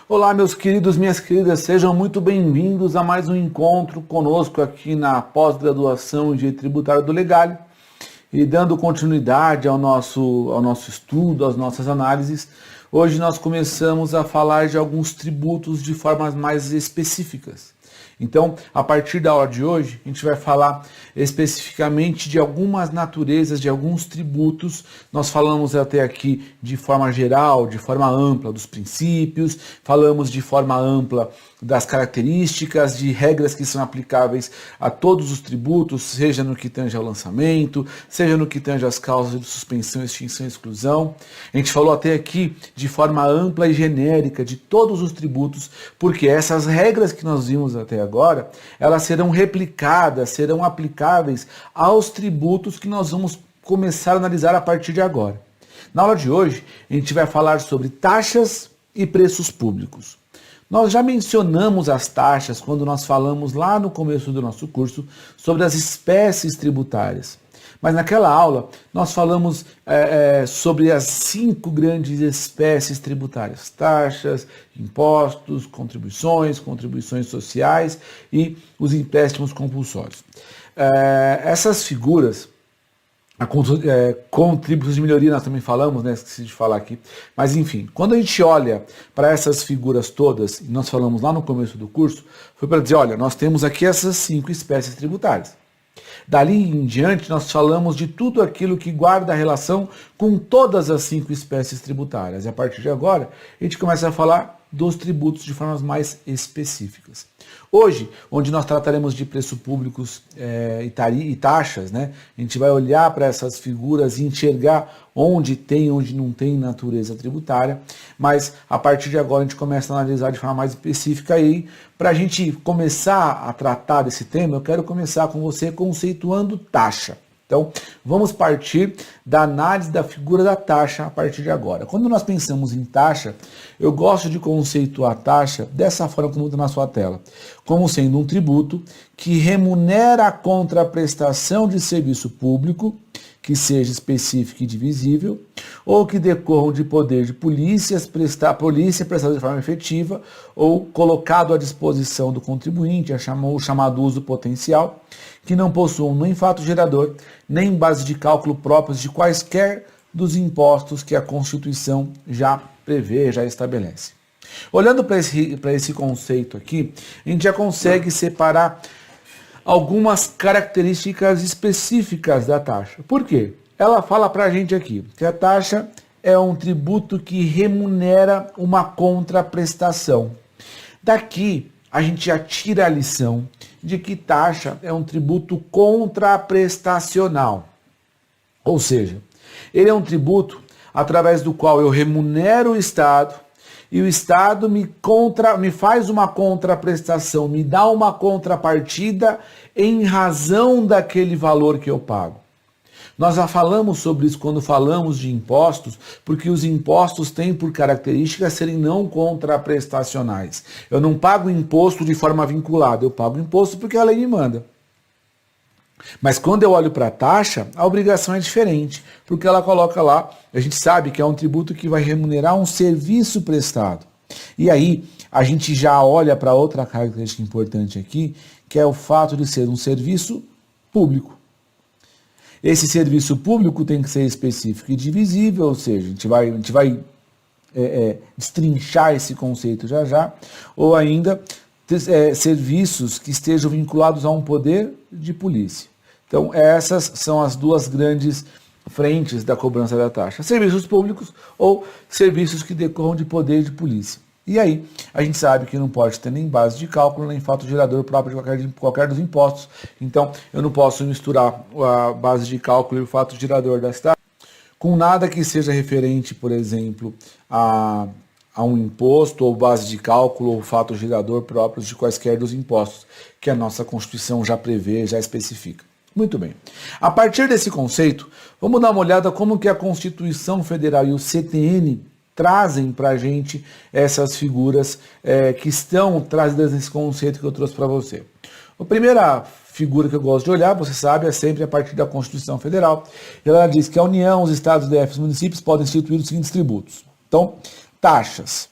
Olá, meus queridos, minhas queridas, sejam muito bem-vindos a mais um encontro conosco aqui na pós-graduação em Direito Tributário do Legale. E dando continuidade ao nosso estudo, às nossas análises, hoje nós começamos a falar de alguns tributos de formas mais específicas. Então, a partir da aula de hoje, a gente vai falar especificamente de algumas naturezas, de alguns tributos. Nós falamos até aqui de forma geral, de forma ampla dos princípios, falamos de forma ampla das características, de regras que são aplicáveis a todos os tributos, seja no que tange ao lançamento, seja no que tange às causas de suspensão, extinção e exclusão. A gente falou até aqui de forma ampla e genérica de todos os tributos, porque essas regras que nós vimos até agora, elas serão replicadas, serão aplicáveis aos tributos que nós vamos começar a analisar a partir de agora. Na aula de hoje, a gente vai falar sobre taxas e preços públicos. Nós já mencionamos as taxas quando nós falamos lá no começo do nosso curso sobre as espécies tributárias. Mas naquela aula nós falamos sobre as 5 grandes espécies tributárias: taxas, impostos, contribuições sociais e os empréstimos compulsórios. Essas figuras, contributos de melhoria nós também falamos, esqueci de falar aqui, mas enfim, quando a gente olha para essas figuras todas, e nós falamos lá no começo do curso, foi para dizer, olha, nós temos aqui essas 5 espécies tributárias. Dali em diante nós falamos de tudo aquilo que guarda relação com todas as 5 espécies tributárias, e a partir de agora a gente começa a falar dos tributos de formas mais específicas. Hoje, onde nós trataremos de preços públicos e taxas, a gente vai olhar para essas figuras e enxergar onde tem, onde não tem natureza tributária, mas a partir de agora a gente começa a analisar de forma mais específica e para a gente começar a tratar desse tema, eu quero começar com você conceituando taxa. Então, vamos partir da análise da figura da taxa a partir de agora. Quando nós pensamos em taxa, eu gosto de conceituar a taxa dessa forma como está na sua tela, como sendo um tributo que remunera a contraprestação de serviço público, que seja específico e divisível, ou que decorram de poder de polícia prestada de forma efetiva, ou colocado à disposição do contribuinte, o chamado uso potencial, que não possuam nem fato gerador, nem base de cálculo próprios de quaisquer dos impostos que a Constituição já prevê, já estabelece. Olhando para esse conceito aqui, a gente já consegue separar algumas características específicas da taxa. Por quê? Ela fala para a gente aqui que a taxa é um tributo que remunera uma contraprestação. Daqui a gente já tira a lição de que taxa é um tributo contraprestacional. Ou seja, ele é um tributo através do qual eu remunero o Estado e o Estado me faz uma contraprestação, me dá uma contrapartida em razão daquele valor que eu pago. Nós já falamos sobre isso quando falamos de impostos, porque os impostos têm por característica serem não contraprestacionais. Eu não pago imposto de forma vinculada, eu pago imposto porque a lei me manda. Mas quando eu olho para a taxa, a obrigação é diferente, porque ela coloca lá, a gente sabe que é um tributo que vai remunerar um serviço prestado. E aí, a gente já olha para outra característica importante aqui, que é o fato de ser um serviço público. Esse serviço público tem que ser específico e divisível, ou seja, a gente vai destrinchar esse conceito já, ou ainda serviços que estejam vinculados a um poder de polícia. Então, essas são as 2 grandes frentes da cobrança da taxa. Serviços públicos ou serviços que decorram de poder de polícia. E aí, a gente sabe que não pode ter nem base de cálculo, nem fato gerador próprio de qualquer dos impostos. Então, eu não posso misturar a base de cálculo e o fato gerador das taxas com nada que seja referente, por exemplo, a um imposto ou base de cálculo ou fato gerador próprios de quaisquer dos impostos que a nossa Constituição já prevê, já especifica. Muito bem. A partir desse conceito, vamos dar uma olhada como que a Constituição Federal e o CTN trazem para a gente essas figuras que estão trazidas nesse conceito que eu trouxe para você. A primeira figura que eu gosto de olhar, você sabe, é sempre a partir da Constituição Federal. Ela diz que a União, os Estados, DFs e municípios podem instituir os seguintes tributos. Então, taxas.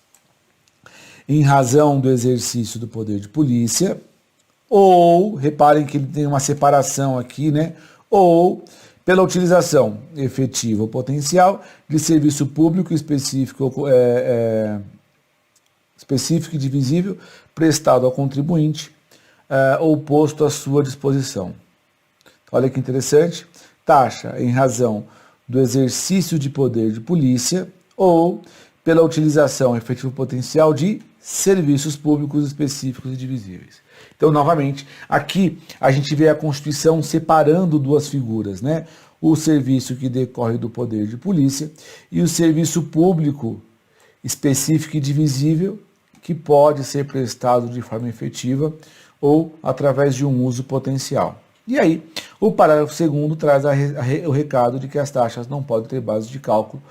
em razão do exercício do poder de polícia, ou, reparem que ele tem uma separação aqui, né? Ou pela utilização efetiva ou potencial de serviço público específico, específico e divisível prestado ao contribuinte ou posto à sua disposição. Olha que interessante. Taxa em razão do exercício de poder de polícia ou pela utilização efetiva ou potencial de serviços públicos específicos e divisíveis. Então, novamente, aqui a gente vê a Constituição separando duas figuras, né? O serviço que decorre do poder de polícia e o serviço público específico e divisível que pode ser prestado de forma efetiva ou através de um uso potencial. E aí, o parágrafo 2º traz o recado de que as taxas não podem ter bases de cálculo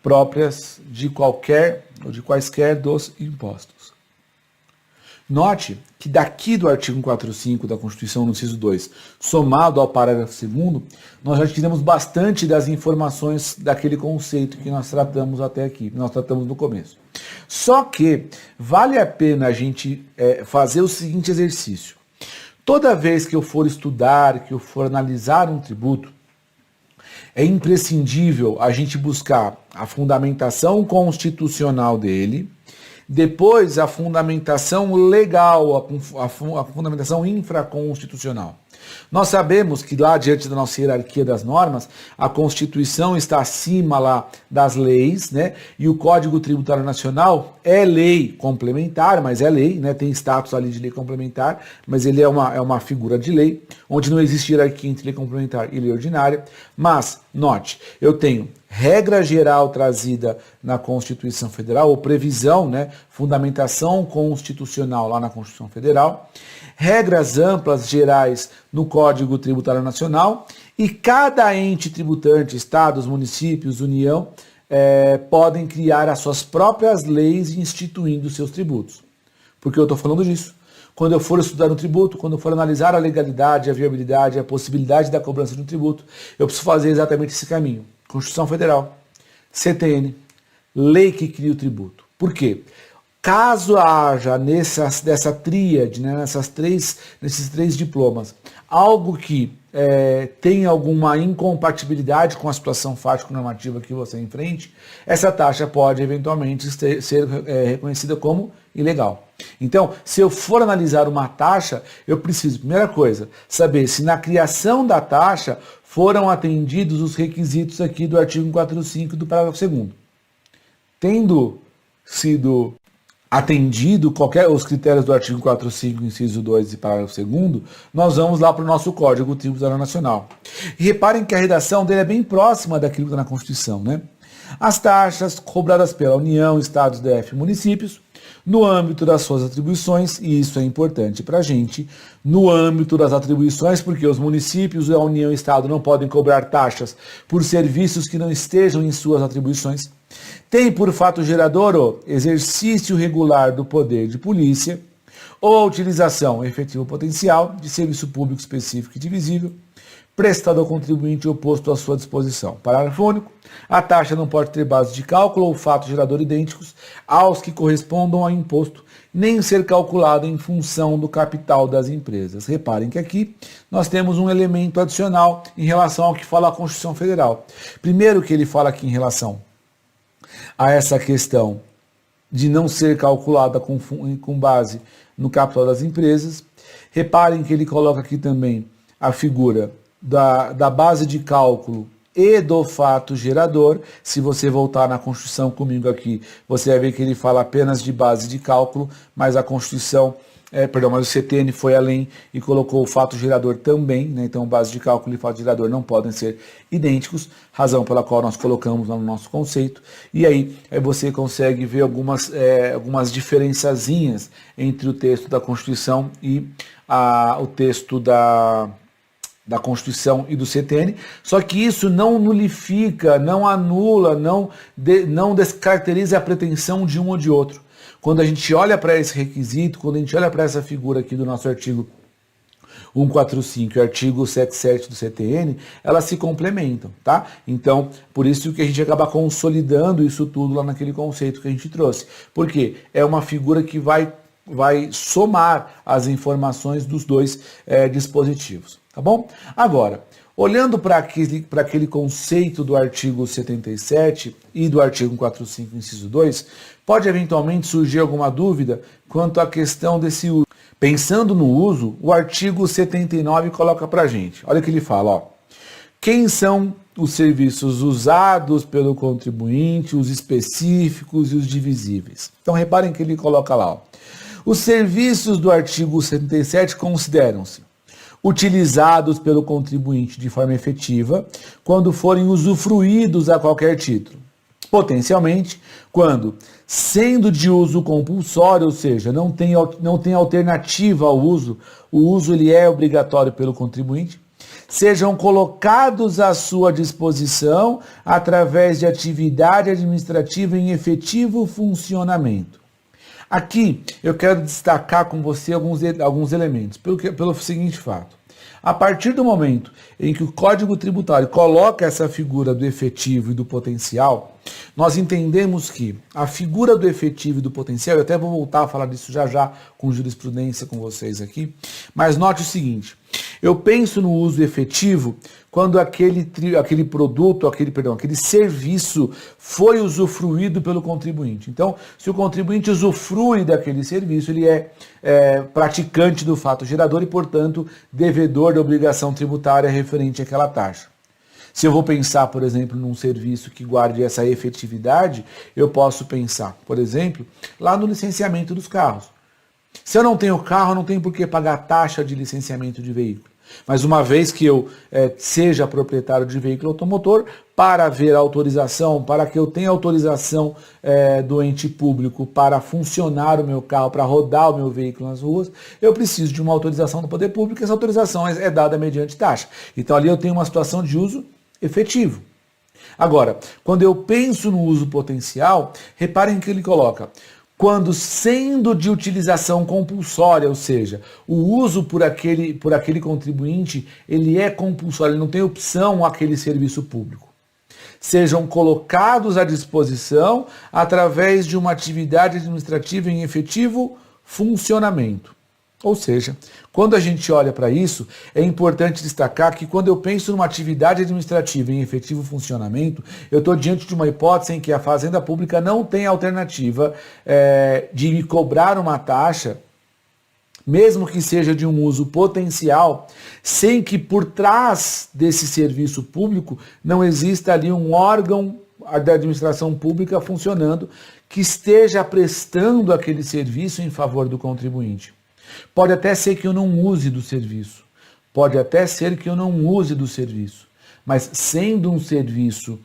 próprias de qualquer ou de quaisquer dos impostos. Note que daqui do artigo 145 da Constituição, no inciso 2, somado ao parágrafo 2º, nós já tiramos bastante das informações daquele conceito que nós tratamos até aqui, nós tratamos no começo. Só que vale a pena a gente fazer o seguinte exercício. Toda vez que eu for estudar, que eu for analisar um tributo, é imprescindível a gente buscar a fundamentação constitucional dele, depois a fundamentação legal, a fundamentação infraconstitucional. Nós sabemos que lá diante da nossa hierarquia das normas, a Constituição está acima lá das leis, né? E o Código Tributário Nacional é lei complementar, mas é lei, né? Tem status ali de lei complementar, mas ele é uma figura de lei, onde não existe hierarquia entre lei complementar e lei ordinária. Mas, note, eu tenho regra geral trazida na Constituição Federal, ou previsão, né? Fundamentação constitucional lá na Constituição Federal, regras amplas gerais no Código Tributário Nacional e cada ente tributante, estados, municípios, União, podem criar as suas próprias leis instituindo seus tributos. Por que eu estou falando disso? Quando eu for estudar um tributo, quando eu for analisar a legalidade, a viabilidade, a possibilidade da cobrança de um tributo, eu preciso fazer exatamente esse caminho. Constituição Federal, CTN, lei que cria o tributo. Por quê? Caso haja dessa tríade, né, nesses três diplomas, algo que tenha alguma incompatibilidade com a situação fático-normativa que você enfrente, essa taxa pode eventualmente ser reconhecida como ilegal. Então, se eu for analisar uma taxa, eu preciso, primeira coisa, saber se na criação da taxa foram atendidos os requisitos aqui do artigo 145 do parágrafo 2º. Tendo sido atendido os critérios do artigo 45, inciso 2 e parágrafo 2º, nós vamos lá para o nosso Código Tributário Nacional. E reparem que a redação dele é bem próxima daquilo que está na Constituição, né? As taxas cobradas pela União, Estados, DF e municípios, no âmbito das suas atribuições, e isso é importante para a gente, no âmbito das atribuições, porque os municípios, a União e o Estado não podem cobrar taxas por serviços que não estejam em suas atribuições, tem por fato gerador o exercício regular do poder de polícia ou a utilização efetiva ou potencial de serviço público específico e divisível prestado ao contribuinte ou posto à sua disposição. Parágrafo único. A taxa não pode ter base de cálculo ou fato gerador idênticos aos que correspondam ao imposto, nem ser calculado em função do capital das empresas. Reparem que aqui nós temos um elemento adicional em relação ao que fala a Constituição Federal. Primeiro que ele fala aqui em relação a essa questão de não ser calculada com base no capital das empresas. Reparem que ele coloca aqui também a figura da base de cálculo e do fato gerador. Se você voltar na Constituição comigo aqui, você vai ver que ele fala apenas de base de cálculo, mas a Constituição, mas o CTN foi além e colocou o fato gerador também, né? Então base de cálculo e fato gerador não podem ser idênticos, razão pela qual nós colocamos lá no nosso conceito. E aí você consegue ver algumas diferençazinhas entre o texto da Constituição e o texto da Constituição e do CTN, só que isso não nulifica, não anula, não descaracteriza a pretensão de um ou de outro. Quando a gente olha para esse requisito, quando a gente olha para essa figura aqui do nosso artigo 145 e o artigo 77 do CTN, elas se complementam, tá? Então, por isso que a gente acaba consolidando isso tudo lá naquele conceito que a gente trouxe. Porque é uma figura que vai somar as informações dos dois dispositivos, tá bom? Agora, olhando para aquele conceito do artigo 77 e do artigo 145, inciso 2, pode eventualmente surgir alguma dúvida quanto à questão desse uso. Pensando no uso, o artigo 79 coloca para a gente. Olha o que ele fala, ó. Quem são os serviços usados pelo contribuinte, os específicos e os divisíveis? Então reparem que ele coloca lá, ó. Os serviços do artigo 77 consideram-se utilizados pelo contribuinte de forma efetiva, quando forem usufruídos a qualquer título. Potencialmente, quando, sendo de uso compulsório, ou seja, não tem alternativa ao uso, o uso ele é obrigatório pelo contribuinte, sejam colocados à sua disposição através de atividade administrativa em efetivo funcionamento. Aqui eu quero destacar com você alguns elementos, pelo seguinte fato. A partir do momento em que o Código Tributário coloca essa figura do efetivo e do potencial, nós entendemos que a figura do efetivo e do potencial, eu até vou voltar a falar disso já com jurisprudência com vocês aqui, mas note o seguinte, eu penso no uso efetivo quando aquele produto, aquele serviço foi usufruído pelo contribuinte. Então, se o contribuinte usufrui daquele serviço, ele é praticante do fato gerador e, portanto, devedor da obrigação tributária referente àquela taxa. Se eu vou pensar, por exemplo, num serviço que guarde essa efetividade, eu posso pensar, por exemplo, lá no licenciamento dos carros. Se eu não tenho carro, não tenho por que pagar taxa de licenciamento de veículo. Mas uma vez que eu seja proprietário de veículo automotor, para haver autorização, para que eu tenha autorização do ente público para funcionar o meu carro, para rodar o meu veículo nas ruas, eu preciso de uma autorização do poder público, e essa autorização é dada mediante taxa. Então ali eu tenho uma situação de uso efetivo. Agora, quando eu penso no uso potencial, reparem que ele coloca quando sendo de utilização compulsória, ou seja, o uso por aquele contribuinte, ele é compulsório, ele não tem opção àquele serviço público. Sejam colocados à disposição através de uma atividade administrativa em efetivo funcionamento. Ou seja, quando a gente olha para isso, é importante destacar que quando eu penso numa atividade administrativa em efetivo funcionamento, eu estou diante de uma hipótese em que a Fazenda Pública não tem alternativa de me cobrar uma taxa, mesmo que seja de um uso potencial, sem que por trás desse serviço público não exista ali um órgão da administração pública funcionando que esteja prestando aquele serviço em favor do contribuinte. Pode até ser que eu não use do serviço, mas sendo um serviço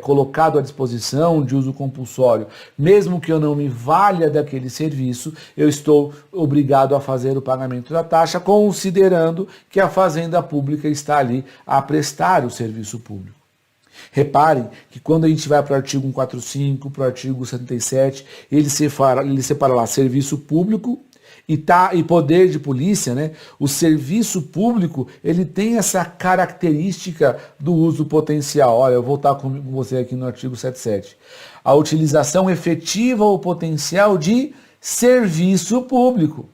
colocado à disposição de uso compulsório, mesmo que eu não me valha daquele serviço, eu estou obrigado a fazer o pagamento da taxa, considerando que a Fazenda Pública está ali a prestar o serviço público. Reparem que quando a gente vai para o artigo 145, para o artigo 77, ele separa lá serviço público e poder de polícia, né? O serviço público, ele tem essa característica do uso potencial. Olha, eu vou voltar com você aqui no artigo 77. A utilização efetiva ou potencial de serviço público.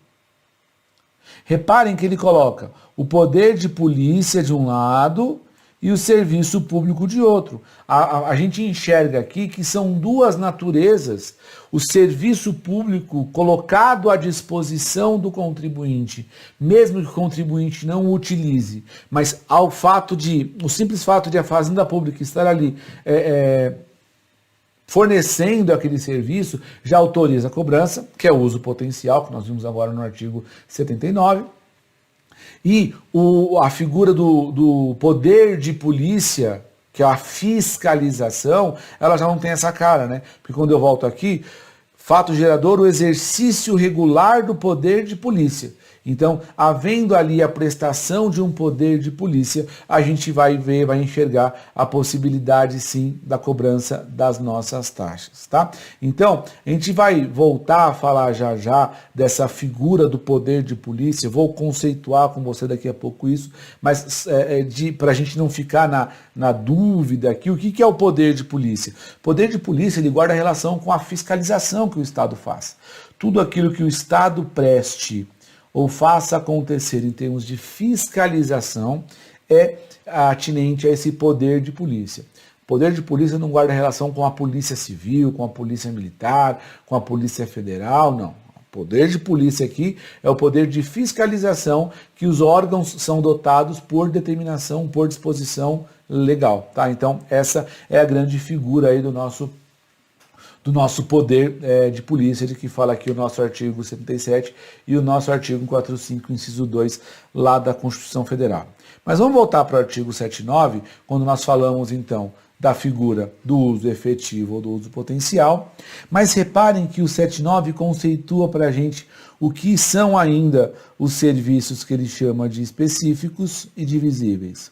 Reparem que ele coloca o poder de polícia de um lado e o serviço público de outro. A gente enxerga aqui que são duas naturezas. O serviço público colocado à disposição do contribuinte, mesmo que o contribuinte não o utilize, mas o simples fato de a Fazenda Pública estar ali fornecendo aquele serviço, já autoriza a cobrança, que é o uso potencial, que nós vimos agora no artigo 79. E a figura do poder de polícia, que é a fiscalização, ela já não tem essa cara, né? Porque quando eu volto aqui, fato gerador, o exercício regular do poder de polícia. Então, havendo ali a prestação de um poder de polícia, a gente vai ver, vai enxergar a possibilidade, sim, da cobrança das nossas taxas, tá? Então, a gente vai voltar a falar já já dessa figura do poder de polícia, vou conceituar com você daqui a pouco isso, mas para a gente não ficar na dúvida aqui, o que é o poder de polícia? O poder de polícia, ele guarda relação com a fiscalização que o Estado faz. Tudo aquilo que o Estado preste ou faça acontecer em termos de fiscalização é atinente a esse poder de polícia. O poder de polícia não guarda relação com a polícia civil, com a polícia militar, com a polícia federal, não. O poder de polícia aqui é o poder de fiscalização que os órgãos são dotados por determinação, por disposição legal, tá? Então, essa é a grande figura aí do nosso poder de polícia, de que fala aqui o nosso artigo 77 e o nosso artigo 145, inciso 2, lá da Constituição Federal. Mas vamos voltar para o artigo 79, quando nós falamos, então, da figura do uso efetivo ou do uso potencial. Mas reparem que o 79 conceitua para a gente o que são ainda os serviços que ele chama de específicos e divisíveis.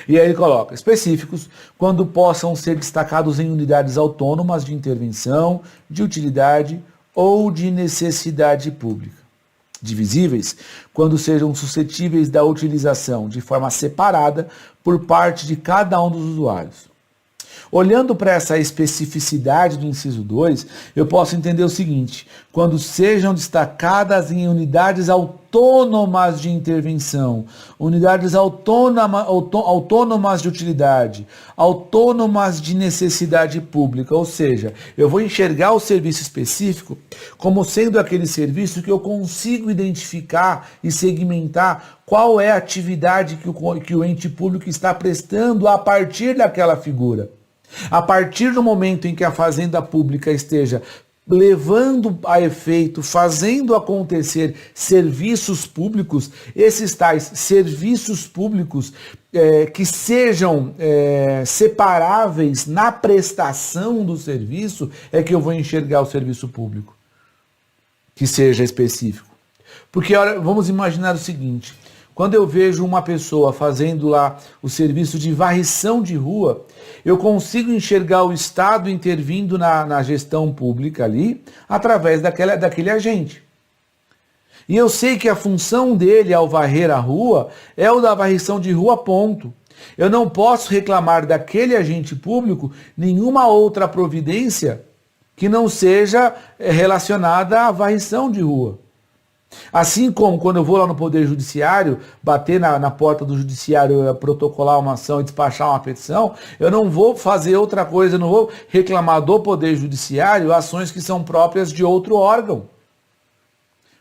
E aí ele coloca específicos quando possam ser destacados em unidades autônomas de intervenção, de utilidade ou de necessidade pública. Divisíveis quando sejam suscetíveis da utilização de forma separada por parte de cada um dos usuários. Olhando para essa especificidade do inciso 2, eu posso entender o seguinte: quando sejam destacadas em unidades autônomas de intervenção, unidades autônomas de utilidade, autônomas de necessidade pública, ou seja, eu vou enxergar o serviço específico como sendo aquele serviço que eu consigo identificar e segmentar qual é a atividade que o ente público está prestando a partir daquela figura. A partir do momento em que a fazenda pública esteja levando a efeito, fazendo acontecer serviços públicos, esses tais serviços públicos que sejam separáveis na prestação do serviço, é que eu vou enxergar o serviço público, que seja específico. Porque, olha, vamos imaginar o seguinte: quando eu vejo uma pessoa fazendo lá o serviço de varrição de rua, eu consigo enxergar o Estado intervindo na gestão pública ali, através daquele agente. E eu sei que a função dele ao varrer a rua é o da varrição de rua, ponto. Eu não posso reclamar daquele agente público nenhuma outra providência que não seja relacionada à varrição de rua. Assim como quando eu vou lá no Poder Judiciário, bater na porta do Judiciário, protocolar uma ação e despachar uma petição, eu não vou fazer outra coisa, eu não vou reclamar do Poder Judiciário ações que são próprias de outro órgão.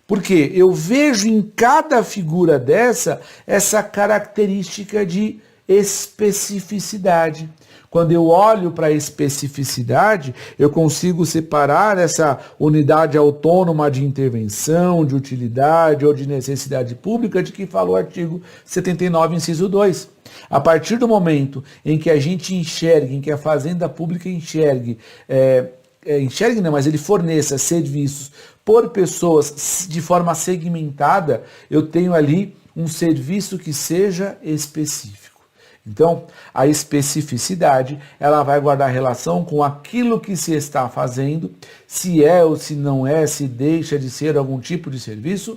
Porque eu vejo em cada figura dessa, essa característica de especificidade. Quando eu olho para a especificidade, eu consigo separar essa unidade autônoma de intervenção, de utilidade ou de necessidade pública de que fala o artigo 79, inciso 2. A partir do momento em que a gente enxergue, em que a Fazenda Pública enxergue não, mas ele forneça serviços por pessoas de forma segmentada, eu tenho ali um serviço que seja específico. Então, a especificidade, ela vai guardar relação com aquilo que se está fazendo, se é ou se não é, se deixa de ser algum tipo de serviço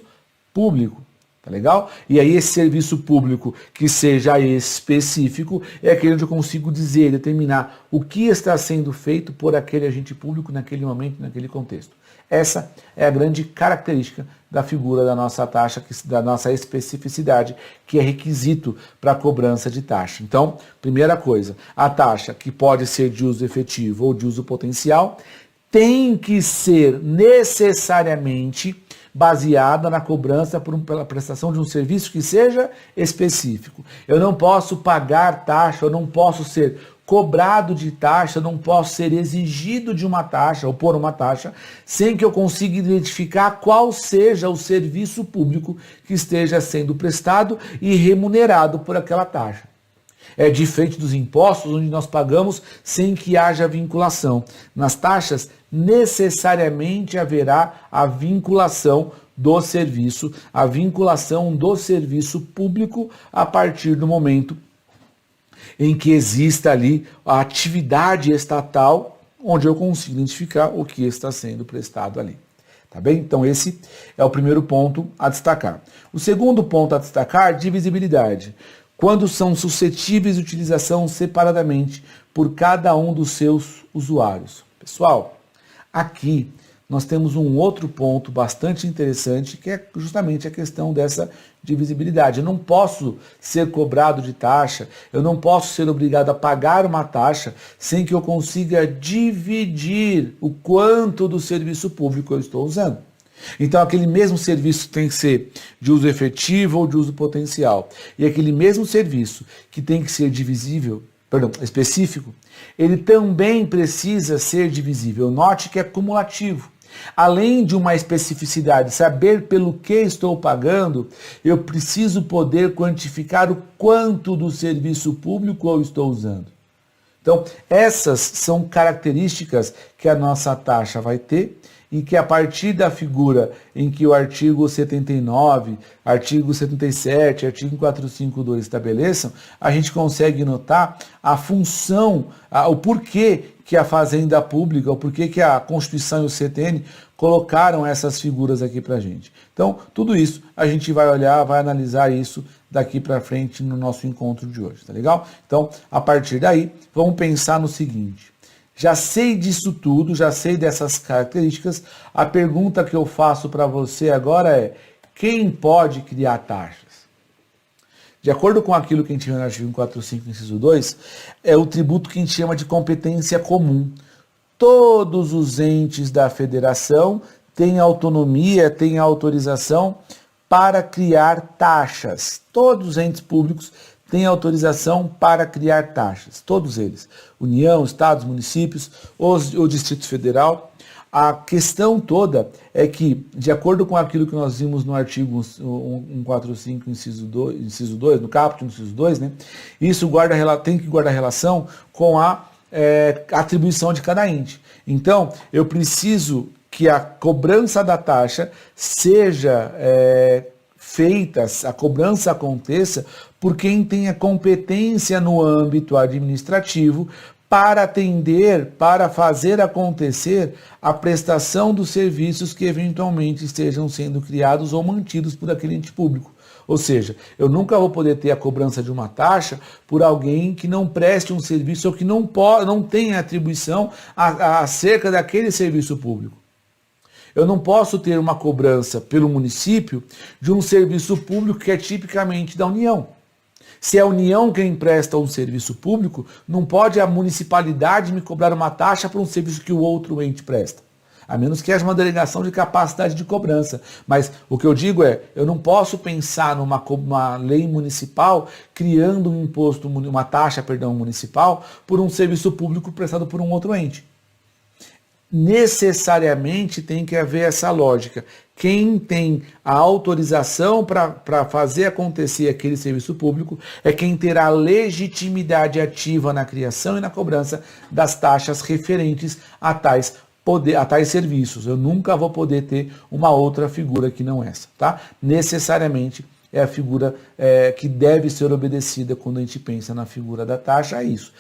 público. Tá legal? E aí esse serviço público que seja específico é aquele onde eu consigo dizer, determinar o que está sendo feito por aquele agente público naquele momento, naquele contexto. Essa é a grande característica da figura da nossa taxa, da nossa especificidade, que é requisito para a cobrança de taxa. Então, primeira coisa, a taxa, que pode ser de uso efetivo ou de uso potencial, tem que ser necessariamente baseada na cobrança pela prestação de um serviço que seja específico. Eu não posso pagar taxa, eu não posso ser cobrado de taxa, eu não posso ser exigido de uma taxa ou por uma taxa, sem que eu consiga identificar qual seja o serviço público que esteja sendo prestado e remunerado por aquela taxa. É diferente dos impostos, onde nós pagamos sem que haja vinculação. Nas taxas, necessariamente haverá a vinculação do serviço, a vinculação do serviço público a partir do momento em que exista ali a atividade estatal, onde eu consigo identificar o que está sendo prestado ali. Tá bem? Então esse é o primeiro ponto a destacar. O segundo ponto a destacar, divisibilidade. Quando são suscetíveis de utilização separadamente por cada um dos seus usuários. Pessoal, aqui nós temos um outro ponto bastante interessante, que é justamente a questão dessa divisibilidade. Eu não posso ser cobrado de taxa, eu não posso ser obrigado a pagar uma taxa sem que eu consiga dividir o quanto do serviço público eu estou usando. Então, aquele mesmo serviço tem que ser de uso efetivo ou de uso potencial. E aquele mesmo serviço que tem que ser específico, ele também precisa ser divisível. Note que é cumulativo. Além de uma especificidade, saber pelo que estou pagando, eu preciso poder quantificar o quanto do serviço público eu estou usando. Então, essas são características que a nossa taxa vai ter e que a partir da figura em que o artigo 79, artigo 77, artigo 452 estabeleçam, a gente consegue notar a função, o porquê que a Fazenda Pública, o porquê que a Constituição e o CTN colocaram essas figuras aqui para a gente. Então, tudo isso a gente vai olhar, vai analisar isso daqui para frente no nosso encontro de hoje, tá legal? Então, a partir daí, vamos pensar no seguinte. Já sei disso tudo, já sei dessas características. A pergunta que eu faço para você agora é: quem pode criar taxas? De acordo com aquilo que a gente vê no artigo 145, inciso 2, é o tributo que a gente chama de competência comum. Todos os entes da federação têm autonomia, têm autorização para criar taxas. Todos os entes públicos têm autorização para criar taxas, todos eles, União, Estados, municípios, o Distrito Federal. A questão toda é que, de acordo com aquilo que nós vimos no artigo 145, inciso 2, no caput, no inciso 2, né, isso tem que guardar relação com a atribuição de cada ente. Então, eu preciso que a cobrança da taxa seja feita, a cobrança aconteça por quem tenha competência no âmbito administrativo para atender, para fazer acontecer a prestação dos serviços que eventualmente estejam sendo criados ou mantidos por aquele ente público. Ou seja, eu nunca vou poder ter a cobrança de uma taxa por alguém que não preste um serviço ou que não tenha atribuição acerca daquele serviço público. Eu não posso ter uma cobrança pelo município de um serviço público que é tipicamente da União. Se é a União quem presta um serviço público, não pode a municipalidade me cobrar uma taxa por um serviço que o outro ente presta. A menos que haja uma delegação de capacidade de cobrança. Mas o que eu digo é, eu não posso pensar numa lei municipal criando uma taxa municipal por um serviço público prestado por um outro ente. Necessariamente tem que haver essa lógica. Quem tem a autorização para fazer acontecer aquele serviço público é quem terá legitimidade ativa na criação e na cobrança das taxas referentes a tais serviços. Eu nunca vou poder ter uma outra figura que não essa, tá? Necessariamente é a figura que deve ser obedecida quando a gente pensa na figura da taxa, é isso.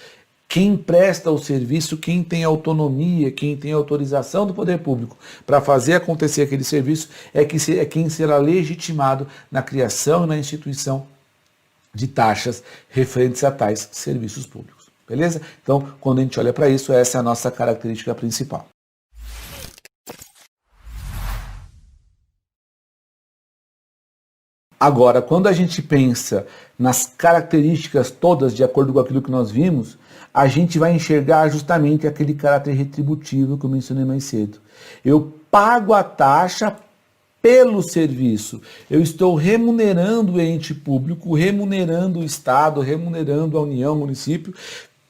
Quem presta o serviço, quem tem autonomia, quem tem autorização do poder público para fazer acontecer aquele serviço é quem será legitimado na criação e na instituição de taxas referentes a tais serviços públicos. Beleza? Então, quando a gente olha para isso, essa é a nossa característica principal. Agora, quando a gente pensa nas características todas de acordo com aquilo que nós vimos, a gente vai enxergar justamente aquele caráter retributivo que eu mencionei mais cedo. Eu pago a taxa pelo serviço. Eu estou remunerando o ente público, remunerando o Estado, remunerando a União, o município,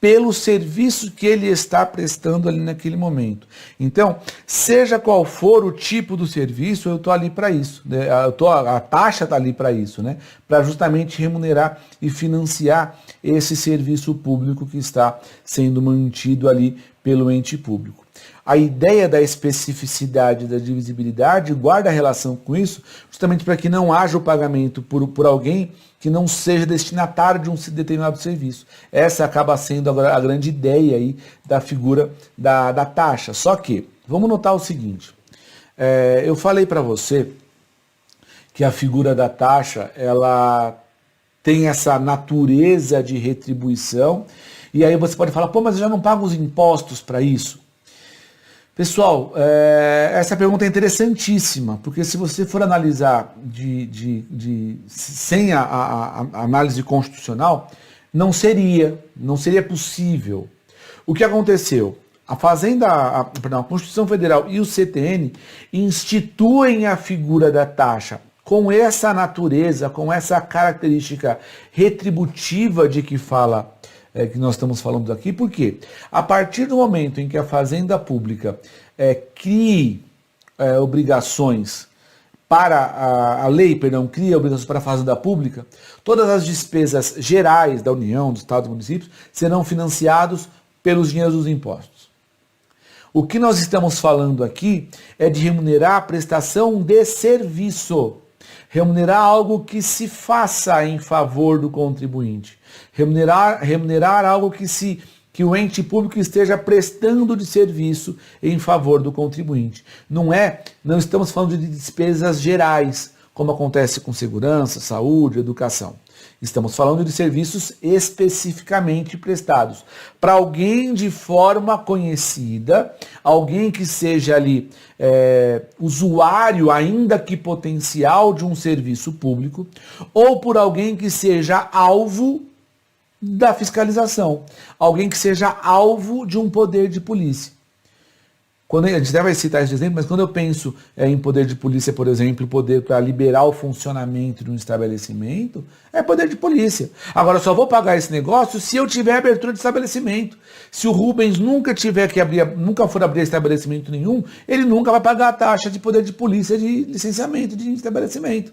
pelo serviço que ele está prestando ali naquele momento. Então, seja qual for o tipo do serviço, eu estou ali para isso, né? A taxa está ali para isso, né? Para justamente remunerar e financiar esse serviço público que está sendo mantido ali pelo ente público. A ideia da especificidade da divisibilidade guarda relação com isso, justamente para que não haja o pagamento por alguém que não seja destinatário de um determinado serviço. Essa acaba sendo a grande ideia aí da figura da taxa. Só que, vamos notar o seguinte, eu falei para você que a figura da taxa, ela tem essa natureza de retribuição, e aí você pode falar, pô, mas eu já não pago os impostos para isso? Pessoal, essa pergunta é interessantíssima, porque se você for analisar sem a análise constitucional, não seria possível. O que aconteceu? A Constituição Federal e o CTN instituem a figura da taxa com essa natureza, com essa característica retributiva de que fala que nós estamos falando aqui, porque a partir do momento em que a Fazenda Pública crie obrigações para a lei, cria obrigações para a Fazenda Pública, todas as despesas gerais da União, dos Estados e municípios serão financiados pelos dinheiros dos impostos. O que nós estamos falando aqui é de remunerar a prestação de serviço, remunerar algo que se faça em favor do contribuinte, remunerar algo que o ente público esteja prestando de serviço em favor do contribuinte. Não estamos falando de despesas gerais, como acontece com segurança, saúde, educação. Estamos falando de serviços especificamente prestados para alguém de forma conhecida, alguém que seja ali usuário, ainda que potencial, de um serviço público, ou por alguém que seja alvo da fiscalização, alguém que seja alvo de um poder de polícia. A gente até vai citar esse exemplo, mas quando eu penso em poder de polícia, por exemplo, poder para liberar o funcionamento de um estabelecimento, é poder de polícia. Agora, eu só vou pagar esse negócio se eu tiver abertura de estabelecimento. Se o Rubens nunca for abrir estabelecimento nenhum, ele nunca vai pagar a taxa de poder de polícia de licenciamento de estabelecimento.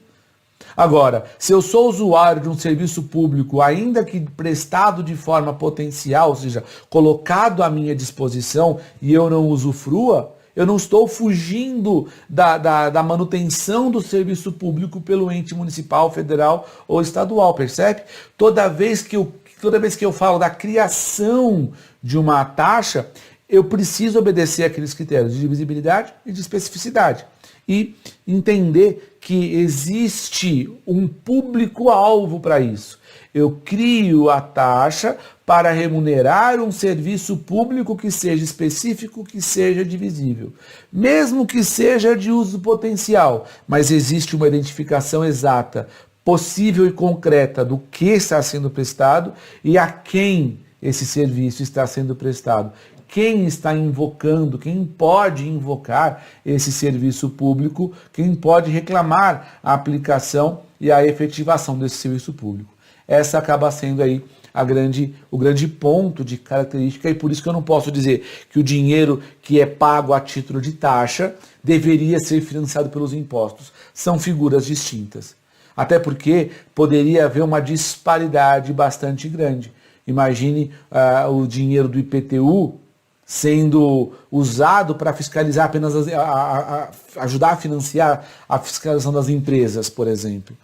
Agora, se eu sou usuário de um serviço público, ainda que prestado de forma potencial, ou seja, colocado à minha disposição e eu não usufrua, eu não estou fugindo da manutenção do serviço público pelo ente municipal, federal ou estadual, percebe? Toda vez que eu falo da criação de uma taxa, eu preciso obedecer àqueles critérios de divisibilidade e de especificidade. E entender que existe um público-alvo para isso. Eu crio a taxa para remunerar um serviço público que seja específico, que seja divisível. Mesmo que seja de uso potencial, mas existe uma identificação exata, possível e concreta do que está sendo prestado e a quem esse serviço está sendo prestado. Quem está invocando, quem pode invocar esse serviço público, quem pode reclamar a aplicação e a efetivação desse serviço público. Essa acaba sendo aí o grande ponto de característica, e por isso que eu não posso dizer que o dinheiro que é pago a título de taxa deveria ser financiado pelos impostos. São figuras distintas. Até porque poderia haver uma disparidade bastante grande. Imagine o dinheiro do IPTU sendo usado para fiscalizar apenas, ajudar a financiar a fiscalização das empresas, por exemplo.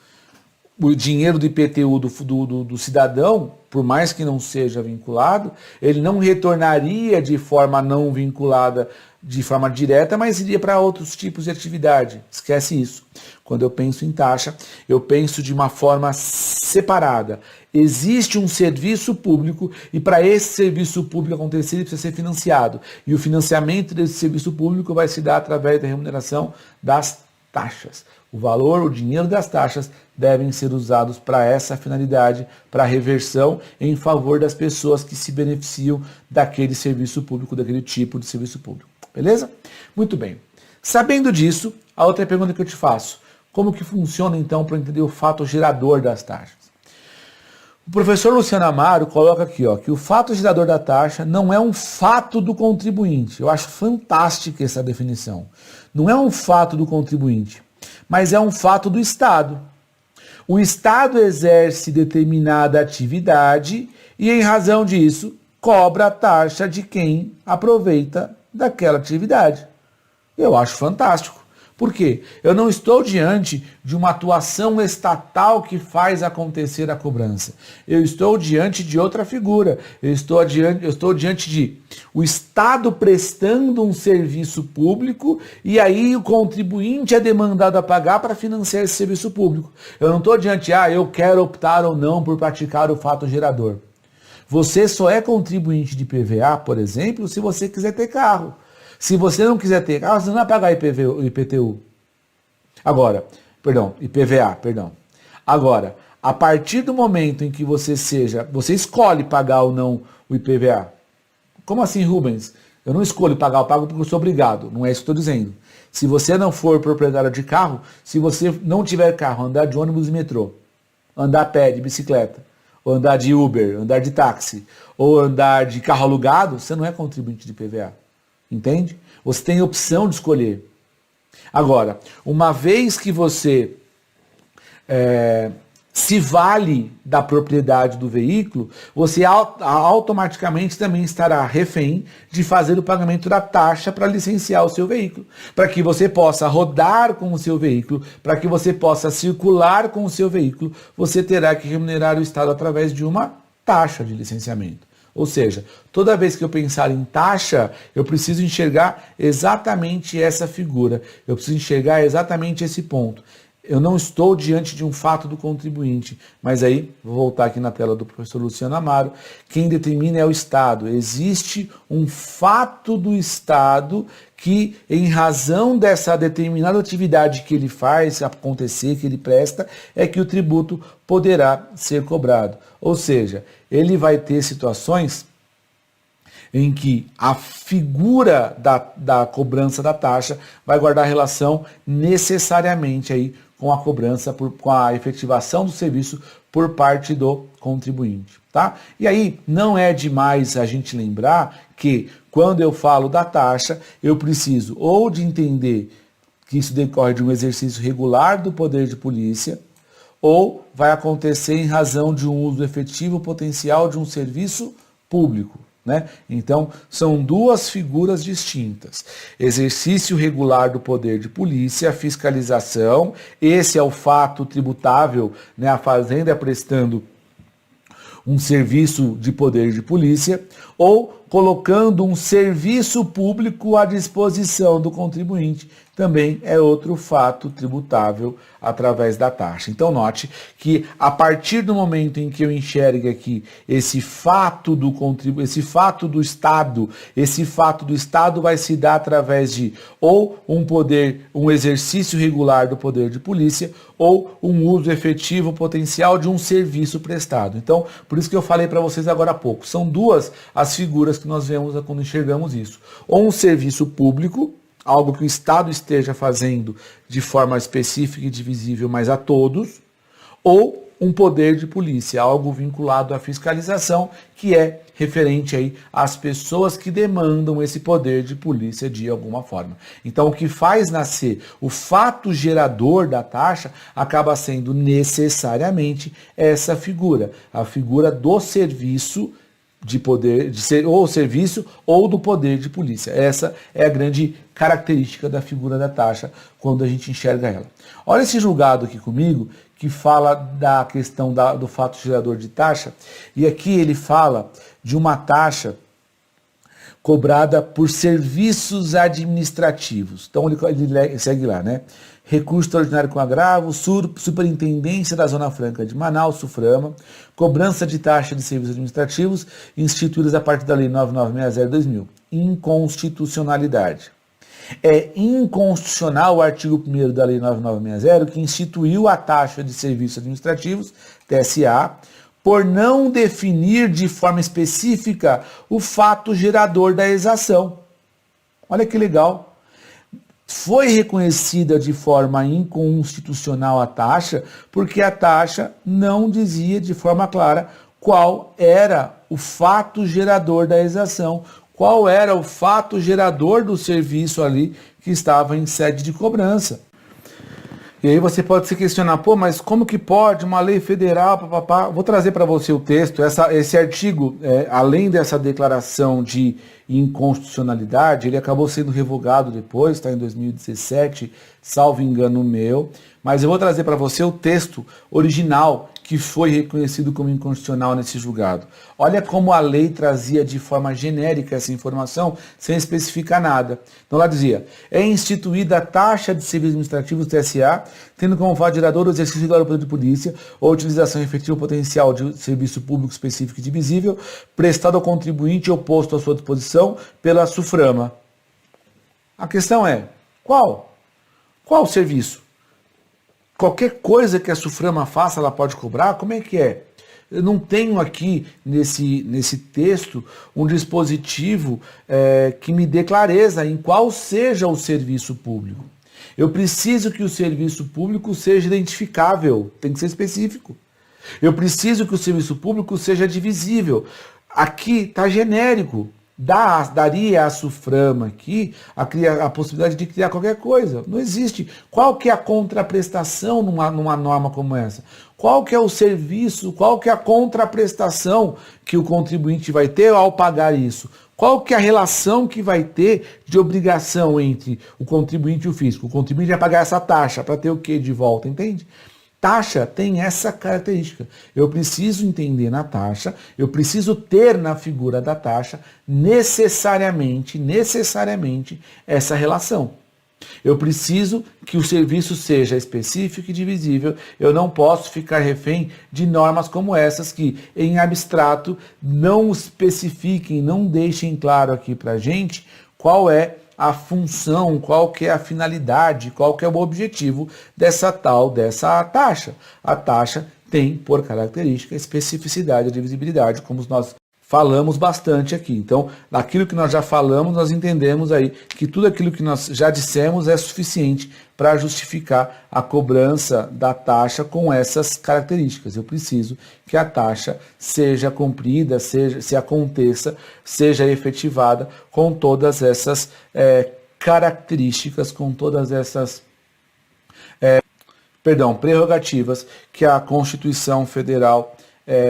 O dinheiro do IPTU do cidadão, por mais que não seja vinculado, ele não retornaria de forma não vinculada, de forma direta, mas iria para outros tipos de atividade. Esquece isso. Quando eu penso em taxa, eu penso de uma forma separada. Existe um serviço público e para esse serviço público acontecer, ele precisa ser financiado. E o financiamento desse serviço público vai se dar através da remuneração das taxas. O valor, o dinheiro das taxas devem ser usados para essa finalidade, para reversão em favor das pessoas que se beneficiam daquele serviço público, daquele tipo de serviço público. Beleza? Muito bem. Sabendo disso, a outra pergunta que eu te faço: como que funciona então para entender o fato gerador das taxas? O professor Luciano Amaro coloca aqui, ó, que o fato gerador da taxa não é um fato do contribuinte. Eu acho fantástica essa definição. Não é um fato do contribuinte, mas é um fato do Estado. O Estado exerce determinada atividade e, em razão disso, cobra a taxa de quem aproveita daquela atividade. Eu acho fantástico. Por quê? Eu não estou diante de uma atuação estatal que faz acontecer a cobrança. Eu estou diante de outra figura. Eu estou diante de o Estado prestando um serviço público e aí o contribuinte é demandado a pagar para financiar esse serviço público. Eu não estou diante, eu quero optar ou não por praticar o fato gerador. Você só é contribuinte de IPVA, por exemplo, se você quiser ter carro. Se você não quiser ter carro, você não vai pagar IPTU. IPVA. Agora, a partir do momento em que você escolhe pagar ou não o IPVA. Como assim, Rubens? Eu não escolho pagar, eu pago porque eu sou obrigado. Não é isso que eu estou dizendo. Se você não for proprietário de carro, se você não tiver carro, andar de ônibus e metrô, andar a pé, de bicicleta, ou andar de Uber, andar de táxi, ou andar de carro alugado, você não é contribuinte de IPVA. Entende? Você tem a opção de escolher. Agora, uma vez que você se vale da propriedade do veículo, você automaticamente também estará refém de fazer o pagamento da taxa para licenciar o seu veículo. Para que você possa rodar com o seu veículo, para que você possa circular com o seu veículo, você terá que remunerar o Estado através de uma taxa de licenciamento. Ou seja, toda vez que eu pensar em taxa, eu preciso enxergar exatamente essa figura. Eu preciso enxergar exatamente esse ponto. Eu não estou diante de um fato do contribuinte, mas aí, vou voltar aqui na tela do professor Luciano Amaro, quem determina é o Estado. Existe um fato do Estado que, em razão dessa determinada atividade que ele faz acontecer, que ele presta, é que o tributo poderá ser cobrado. Ou seja, ele vai ter situações em que a figura da cobrança da taxa vai guardar relação necessariamente aí com a cobrança, com a efetivação do serviço por parte do contribuinte, tá? E aí, não é demais a gente lembrar que, quando eu falo da taxa, eu preciso ou de entender que isso decorre de um exercício regular do poder de polícia, ou vai acontecer em razão de um uso efetivo potencial de um serviço público. Né? Então, são duas figuras distintas. Exercício regular do poder de polícia, fiscalização, esse é o fato tributável, né? A Fazenda prestando um serviço de poder de polícia, ou colocando um serviço público à disposição do contribuinte, também é outro fato tributável através da taxa. Então note que a partir do momento em que eu enxergue aqui esse fato do Estado, esse fato do Estado vai se dar através de ou um exercício regular do poder de polícia, ou um uso efetivo potencial de um serviço prestado. Então, por isso que eu falei para vocês agora há pouco, são duas as figuras que nós vemos quando enxergamos isso. Ou um serviço público, algo que o Estado esteja fazendo de forma específica e divisível, mas a todos, ou um poder de polícia, algo vinculado à fiscalização, que é referente aí às pessoas que demandam esse poder de polícia de alguma forma. Então, o que faz nascer o fato gerador da taxa acaba sendo necessariamente essa figura, a figura do serviço de poder, ou serviço ou do poder de polícia. Essa é a grande característica da figura da taxa quando a gente enxerga ela. Olha esse julgado aqui comigo, que fala da questão do fato gerador de taxa, e aqui ele fala de uma taxa cobrada por serviços administrativos. Então ele segue lá, né? Recurso extraordinário com agravo, Superintendência da Zona Franca de Manaus, SUFRAMA, cobrança de taxa de serviços administrativos instituídas a partir da Lei 9960/2000. Inconstitucionalidade. É inconstitucional o artigo 1º da Lei 9960, que instituiu a taxa de serviços administrativos, TSA, por não definir de forma específica o fato gerador da exação. Olha que legal. Foi reconhecida de forma inconstitucional a taxa, porque a taxa não dizia de forma clara qual era o fato gerador da exação, qual era o fato gerador do serviço ali que estava em sede de cobrança. E aí você pode se questionar, pô, mas como que pode uma lei federal, papapá? Vou trazer para você o texto, esse artigo, além dessa declaração de inconstitucionalidade, ele acabou sendo revogado depois, está em 2017, salvo engano meu, mas eu vou trazer para você o texto original que foi reconhecido como inconstitucional nesse julgado. Olha como a lei trazia de forma genérica essa informação, sem especificar nada. Então lá dizia, é instituída a taxa de serviços administrativos TSA, tendo como fato gerador o exercício regular do poder de polícia ou utilização efetiva ou potencial de serviço público específico e divisível, prestado ao contribuinte ou posto à sua disposição pela SUFRAMA. A questão é, qual? Qual serviço? Qualquer coisa que a SUFRAMA faça, ela pode cobrar? Como é que é? Eu não tenho aqui nesse texto um dispositivo que me dê clareza em qual seja o serviço público. Eu preciso que o serviço público seja identificável, tem que ser específico. Eu preciso que o serviço público seja divisível. Aqui está genérico. Daria à SUFRAMA aqui a possibilidade de criar qualquer coisa. Não existe. Qual que é a contraprestação numa norma como essa? Qual que é o serviço, qual que é a contraprestação que o contribuinte vai ter ao pagar isso? Qual que é a relação que vai ter de obrigação entre o contribuinte e o fisco? O contribuinte vai pagar essa taxa para ter o que de volta, entende? Taxa tem essa característica. Eu preciso entender na taxa, eu preciso ter na figura da taxa necessariamente essa relação. Eu preciso que o serviço seja específico e divisível. Eu não posso ficar refém de normas como essas que, em abstrato, não especifiquem, não deixem claro aqui para a gente qual é a função, qual que é a finalidade, qual que é o objetivo dessa taxa. A taxa tem por característica a especificidade, a divisibilidade, como nós falamos bastante aqui. Então, daquilo que nós já falamos, nós entendemos aí que tudo aquilo que nós já dissemos é suficiente para justificar a cobrança da taxa com essas características. Eu preciso que a taxa seja cumprida, se aconteça, seja efetivada com todas essas características, com todas essas prerrogativas que a Constituição Federal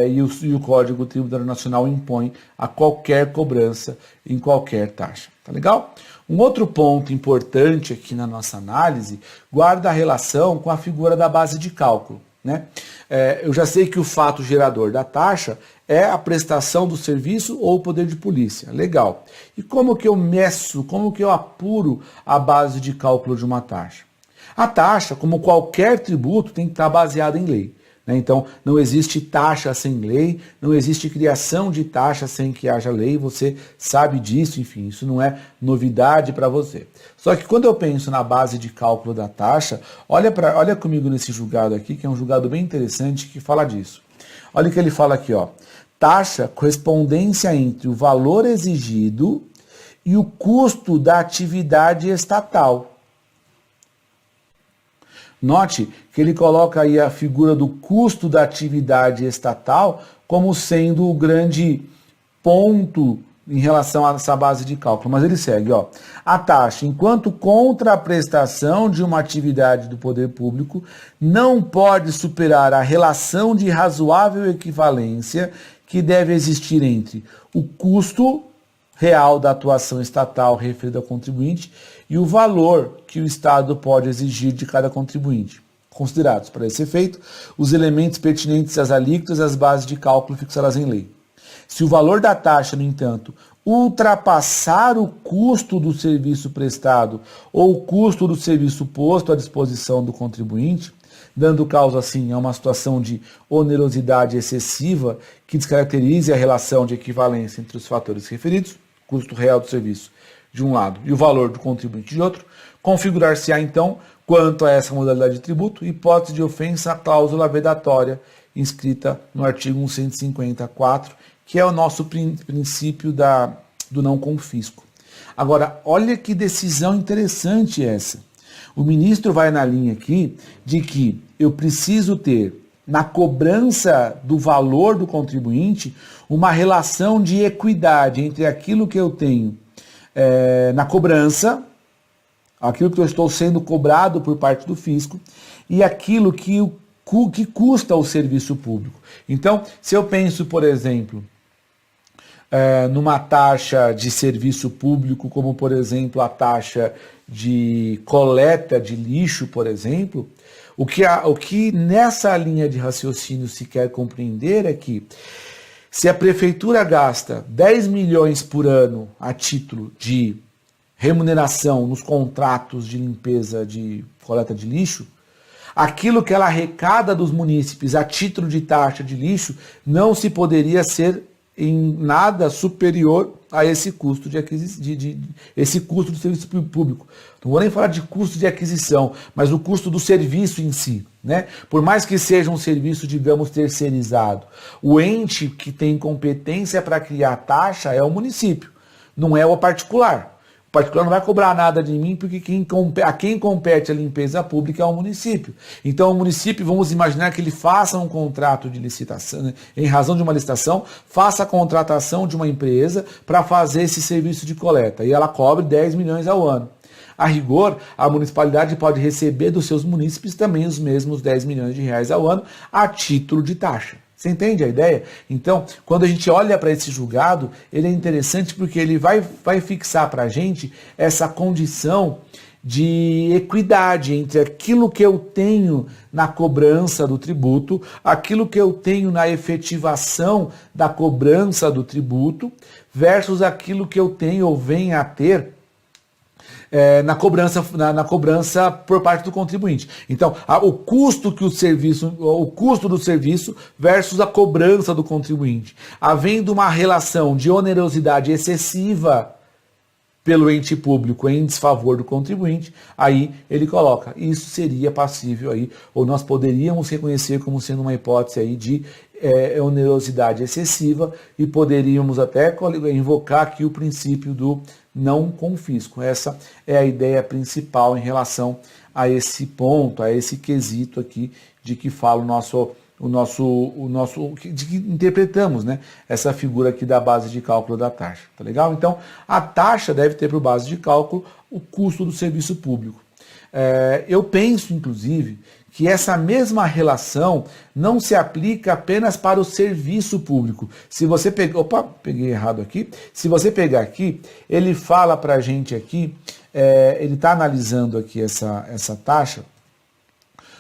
e o Código Tributário Nacional impõe a qualquer cobrança em qualquer taxa. Tá legal? Um outro ponto importante aqui na nossa análise guarda a relação com a figura da base de cálculo, né? Eu já sei que o fato gerador da taxa é a prestação do serviço ou o poder de polícia. Legal. E como que eu meço, como que eu apuro a base de cálculo de uma taxa? A taxa, como qualquer tributo, tem que estar baseada em lei. Então, não existe taxa sem lei, não existe criação de taxa sem que haja lei, você sabe disso, enfim, isso não é novidade para você. Só que quando eu penso na base de cálculo da taxa, olha comigo nesse julgado aqui, que é um julgado bem interessante que fala disso. Olha o que ele fala aqui, ó. Taxa, correspondência entre o valor exigido e o custo da atividade estatal. Note que ele coloca aí a figura do custo da atividade estatal como sendo o grande ponto em relação a essa base de cálculo. Mas ele segue, ó. A taxa, enquanto contraprestação de uma atividade do poder público, não pode superar a relação de razoável equivalência que deve existir entre o custo real da atuação estatal referida ao contribuinte e o valor que o Estado pode exigir de cada contribuinte. Considerados, para esse efeito, os elementos pertinentes às alíquotas e às bases de cálculo fixadas em lei. Se o valor da taxa, no entanto, ultrapassar o custo do serviço prestado ou o custo do serviço posto à disposição do contribuinte, dando causa, assim, a uma situação de onerosidade excessiva que descaracterize a relação de equivalência entre os fatores referidos, custo real do serviço de um lado e o valor do contribuinte de outro, configurar-se-á, então, quanto a essa modalidade de tributo, hipótese de ofensa à cláusula vedatória inscrita no artigo 154, que é o nosso princípio do não confisco. Agora, olha que decisão interessante essa. O ministro vai na linha aqui de que eu preciso ter, na cobrança do valor do contribuinte, uma relação de equidade entre aquilo que eu tenho na cobrança, aquilo que eu estou sendo cobrado por parte do fisco, e aquilo que custa o serviço público. Então, se eu penso, por exemplo, numa taxa de serviço público, como, por exemplo, a taxa de coleta de lixo, por exemplo, o que nessa linha de raciocínio se quer compreender é que, se a prefeitura gasta 10 milhões por ano a título de remuneração nos contratos de limpeza de coleta de lixo, aquilo que ela arrecada dos munícipes a título de taxa de lixo não se poderia ser em nada superior a esse custo esse custo do serviço público. Não vou nem falar de custo de aquisição, mas o custo do serviço em si, né? Por mais que seja um serviço, digamos, terceirizado, o ente que tem competência para criar taxa é o município, não é o particular. O particular não vai cobrar nada de mim, porque a quem compete a limpeza pública é o município. Então o município, vamos imaginar que ele faça um contrato de licitação, né, em razão de uma licitação, faça a contratação de uma empresa para fazer esse serviço de coleta, e ela cobre 10 milhões ao ano. A rigor, a municipalidade pode receber dos seus munícipes também os mesmos 10 milhões de reais ao ano a título de taxa. Você entende a ideia? Então, quando a gente olha para esse julgado, ele é interessante porque ele vai fixar para a gente essa condição de equidade entre aquilo que eu tenho na cobrança do tributo, aquilo que eu tenho na efetivação da cobrança do tributo, versus aquilo que eu tenho ou venho a ter na cobrança por parte do contribuinte. Então, o custo do serviço versus a cobrança do contribuinte. Havendo uma relação de onerosidade excessiva pelo ente público em desfavor do contribuinte, aí ele coloca, isso seria passível aí, ou nós poderíamos reconhecer como sendo uma hipótese aí de onerosidade excessiva, e poderíamos até invocar aqui o princípio do não confisco. Essa é a ideia principal em relação a esse ponto, a esse quesito aqui de que fala de que interpretamos, né, essa figura aqui da base de cálculo da taxa, tá legal? Então, a taxa deve ter por base de cálculo o custo do serviço público. Eu penso, inclusive, que essa mesma relação não se aplica apenas para o serviço público. Se você pegar, peguei errado aqui. Se você pegar aqui, ele fala para a gente aqui, ele está analisando aqui essa taxa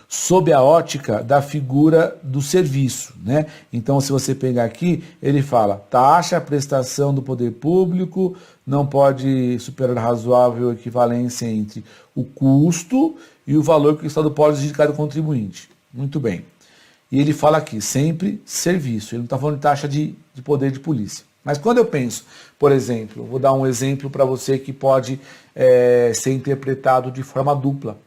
sob a ótica da figura do serviço, né? Então, se você pegar aqui, ele fala, taxa, prestação do poder público, não pode superar a razoável equivalência entre o custo e o valor que o Estado pode exigir de cada contribuinte. Muito bem. E ele fala aqui, sempre serviço, ele não está falando de taxa de poder de polícia. Mas quando eu penso, por exemplo, vou dar um exemplo para você que pode ser interpretado de forma dupla.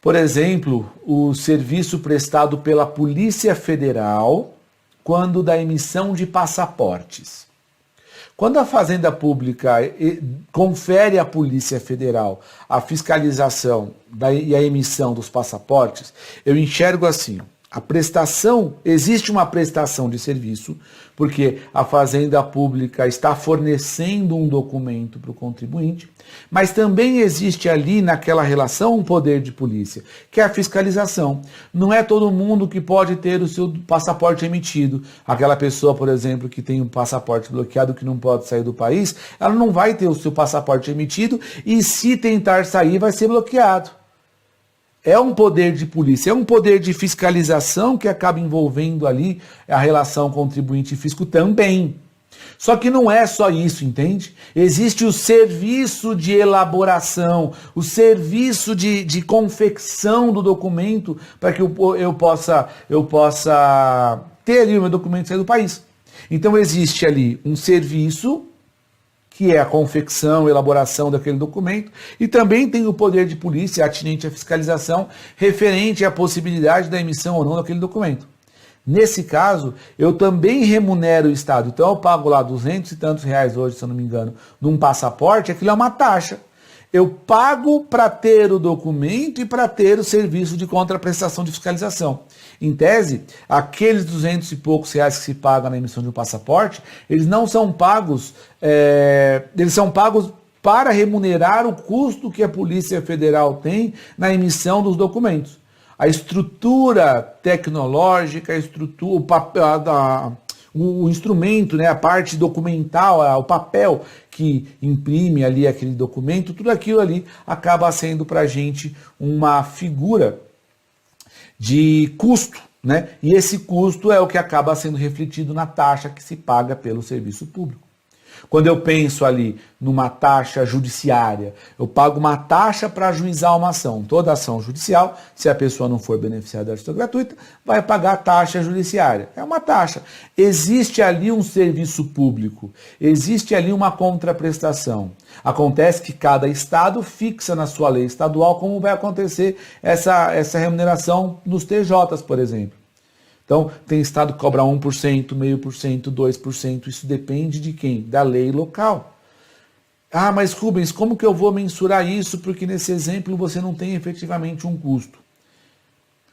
Por exemplo, o serviço prestado pela Polícia Federal quando da emissão de passaportes. Quando a Fazenda Pública confere à Polícia Federal a fiscalização e a emissão dos passaportes, eu enxergo assim, existe uma prestação de serviço, porque a Fazenda Pública está fornecendo um documento para o contribuinte, mas também existe ali naquela relação um poder de polícia, que é a fiscalização. Não é todo mundo que pode ter o seu passaporte emitido. Aquela pessoa, por exemplo, que tem um passaporte bloqueado, que não pode sair do país, ela não vai ter o seu passaporte emitido e, se tentar sair, vai ser bloqueado. É um poder de polícia, é um poder de fiscalização que acaba envolvendo ali a relação contribuinte e fisco também. Só que não é só isso, entende? Existe o serviço de elaboração, o serviço de confecção do documento para que eu possa ter ali o meu documento sair do país. Então existe ali um serviço, que é a confecção, elaboração daquele documento, e também tem o poder de polícia atinente à fiscalização, referente à possibilidade da emissão ou não daquele documento. Nesse caso, eu também remunero o Estado. Então eu pago lá 200 e tantos reais hoje, se eu não me engano, num passaporte, aquilo é uma taxa. Eu pago para ter o documento e para ter o serviço de contraprestação de fiscalização. Em tese, aqueles 200 e poucos reais que se pagam na emissão de um passaporte, eles não são pagos, eles são pagos para remunerar o custo que a Polícia Federal tem na emissão dos documentos. A estrutura tecnológica, o instrumento, né, a parte documental, o papel que imprime ali aquele documento, tudo aquilo ali acaba sendo para a gente uma figura de custo, né? E esse custo é o que acaba sendo refletido na taxa que se paga pelo serviço público. Quando eu penso ali numa taxa judiciária, eu pago uma taxa para ajuizar uma ação. Toda ação judicial, se a pessoa não for beneficiada da justiça gratuita, vai pagar a taxa judiciária. É uma taxa. Existe ali um serviço público, existe ali uma contraprestação. Acontece que cada estado fixa na sua lei estadual como vai acontecer essa remuneração nos TJs, por exemplo. Então, tem estado que cobra 1%, 0,5%, 2%, isso depende de quem? Da lei local. Ah, mas Rubens, como que eu vou mensurar isso? Porque nesse exemplo você não tem efetivamente um custo.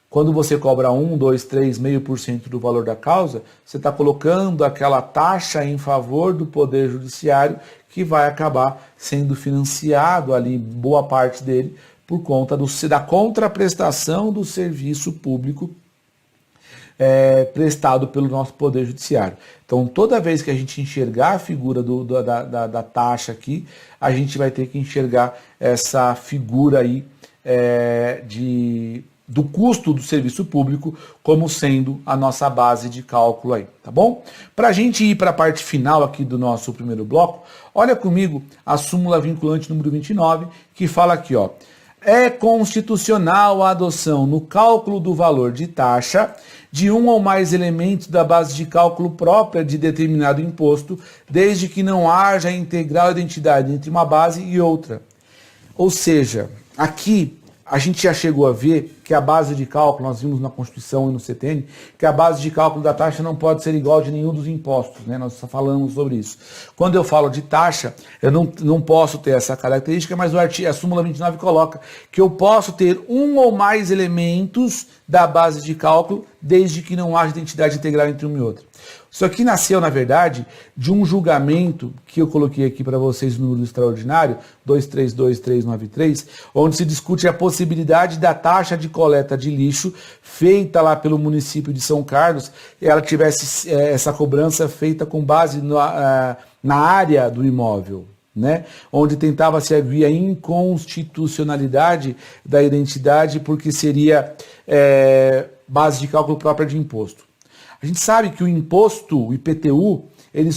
Quando você cobra 1, 2, 3, 0,5% do valor da causa, você está colocando aquela taxa em favor do Poder Judiciário que vai acabar sendo financiado ali, boa parte dele, por conta da contraprestação do serviço público prestado pelo nosso Poder Judiciário. Então, toda vez que a gente enxergar a figura da taxa aqui, a gente vai ter que enxergar essa figura aí do custo do serviço público como sendo a nossa base de cálculo aí, tá bom? Para a gente ir para a parte final aqui do nosso primeiro bloco, olha comigo a súmula vinculante número 29, que fala aqui, ó, é constitucional a adoção no cálculo do valor de taxa de um ou mais elementos da base de cálculo própria de determinado imposto, desde que não haja integral identidade entre uma base e outra. Ou seja, aqui a gente já chegou a ver que a base de cálculo, nós vimos na Constituição e no CTN, que a base de cálculo da taxa não pode ser igual de nenhum dos impostos, né? Nós só falamos sobre isso. Quando eu falo de taxa, eu não posso ter essa característica, mas a súmula 29 coloca que eu posso ter um ou mais elementos da base de cálculo, desde que não haja identidade integral entre uma e outra. Isso aqui nasceu, na verdade, de um julgamento que eu coloquei aqui para vocês no número extraordinário, 232393, onde se discute a possibilidade da taxa de coleta de lixo feita lá pelo município de São Carlos, ela tivesse essa cobrança feita com base na área do imóvel, né? Onde tentava se arguir a inconstitucionalidade da identidade porque seria base de cálculo própria de imposto. A gente sabe que o imposto, o IPTU, ele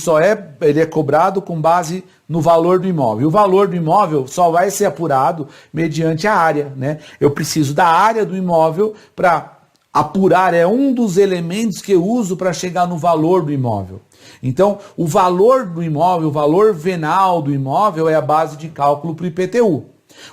é cobrado com base no valor do imóvel. O valor do imóvel só vai ser apurado mediante a área, né? Eu preciso da área do imóvel para apurar, é um dos elementos que eu uso para chegar no valor do imóvel. Então, o valor do imóvel, o valor venal do imóvel é a base de cálculo para o IPTU.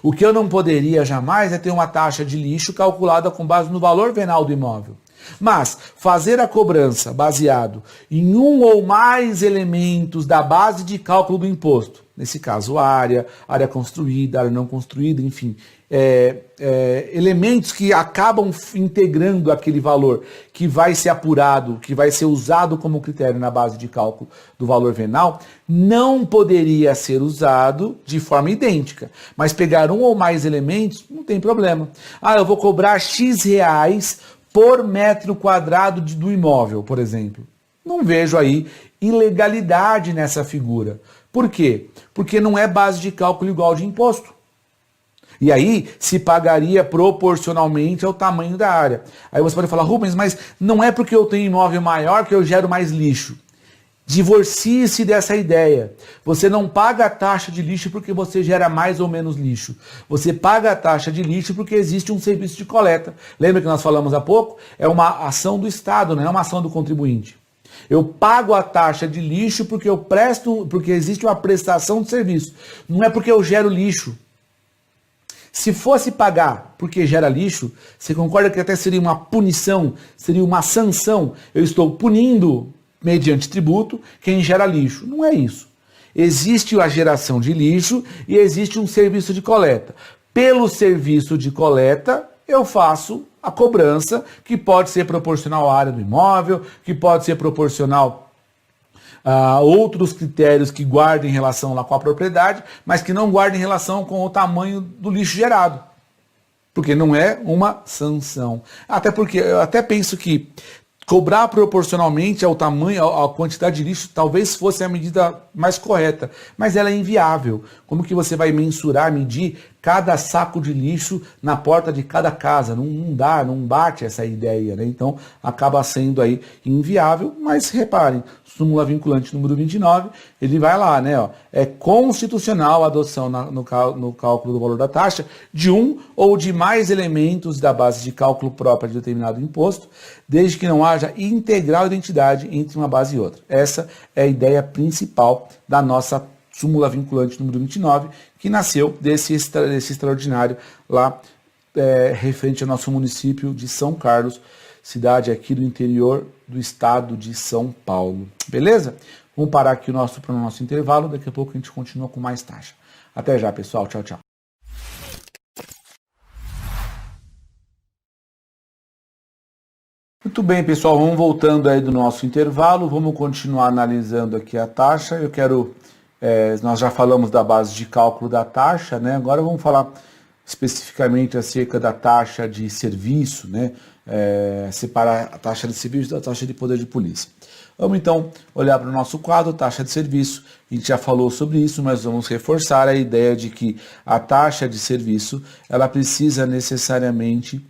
O que eu não poderia jamais é ter uma taxa de lixo calculada com base no valor venal do imóvel. Mas fazer a cobrança baseado em um ou mais elementos da base de cálculo do imposto, nesse caso área construída, área não construída, enfim, elementos que acabam integrando aquele valor que vai ser apurado, que vai ser usado como critério na base de cálculo do valor venal, não poderia ser usado de forma idêntica. Mas pegar um ou mais elementos, não tem problema. Ah, eu vou cobrar X reais por metro quadrado do imóvel, por exemplo. Não vejo aí ilegalidade nessa figura. Por quê? Porque não é base de cálculo igual de imposto. E aí se pagaria proporcionalmente ao tamanho da área. Aí você pode falar, Rubens, mas não é porque eu tenho imóvel maior que eu gero mais lixo. Divorcie-se dessa ideia. Você não paga a taxa de lixo porque você gera mais ou menos lixo. Você paga a taxa de lixo porque existe um serviço de coleta. Lembra que nós falamos há pouco? É uma ação do Estado, não é uma ação do contribuinte. Eu pago a taxa de lixo porque porque existe uma prestação de serviço. Não é porque eu gero lixo. Se fosse pagar porque gera lixo, você concorda que até seria uma punição, seria uma sanção? Eu estou punindo, mediante tributo, quem gera lixo. Não é isso. Existe a geração de lixo e existe um serviço de coleta. Pelo serviço de coleta, eu faço a cobrança, que pode ser proporcional à área do imóvel, que pode ser proporcional a outros critérios que guardem relação lá com a propriedade, mas que não guardem relação com o tamanho do lixo gerado. Porque não é uma sanção. Até porque eu até penso que cobrar proporcionalmente ao tamanho, à quantidade de lixo, talvez fosse a medida mais correta, mas ela é inviável. Como que você vai mensurar, medir cada saco de lixo na porta de cada casa? Não dá, não bate essa ideia, né? Então acaba sendo aí inviável, mas reparem, súmula vinculante número 29, ele vai lá, né? Ó, é constitucional a adoção no cálculo do valor da taxa de um ou de mais elementos da base de cálculo própria de determinado imposto, desde que não haja integral identidade entre uma base e outra. Essa é a ideia principal da nossa súmula vinculante número 29, que nasceu desse extraordinário lá, referente ao nosso município de São Carlos, cidade aqui do interior do estado de São Paulo. Beleza? Vamos parar aqui para o nosso intervalo, daqui a pouco a gente continua com mais taxa. Até já, pessoal. Tchau, tchau. Muito bem, pessoal, vamos voltando aí do nosso intervalo, vamos continuar analisando aqui a taxa. Eu quero, nós já falamos da base de cálculo da taxa, né? Agora vamos falar especificamente acerca da taxa de serviço, né? Separar a taxa de serviço da taxa de poder de polícia. Vamos então olhar para o nosso quadro, taxa de serviço. A gente já falou sobre isso, mas vamos reforçar a ideia de que a taxa de serviço, ela precisa necessariamente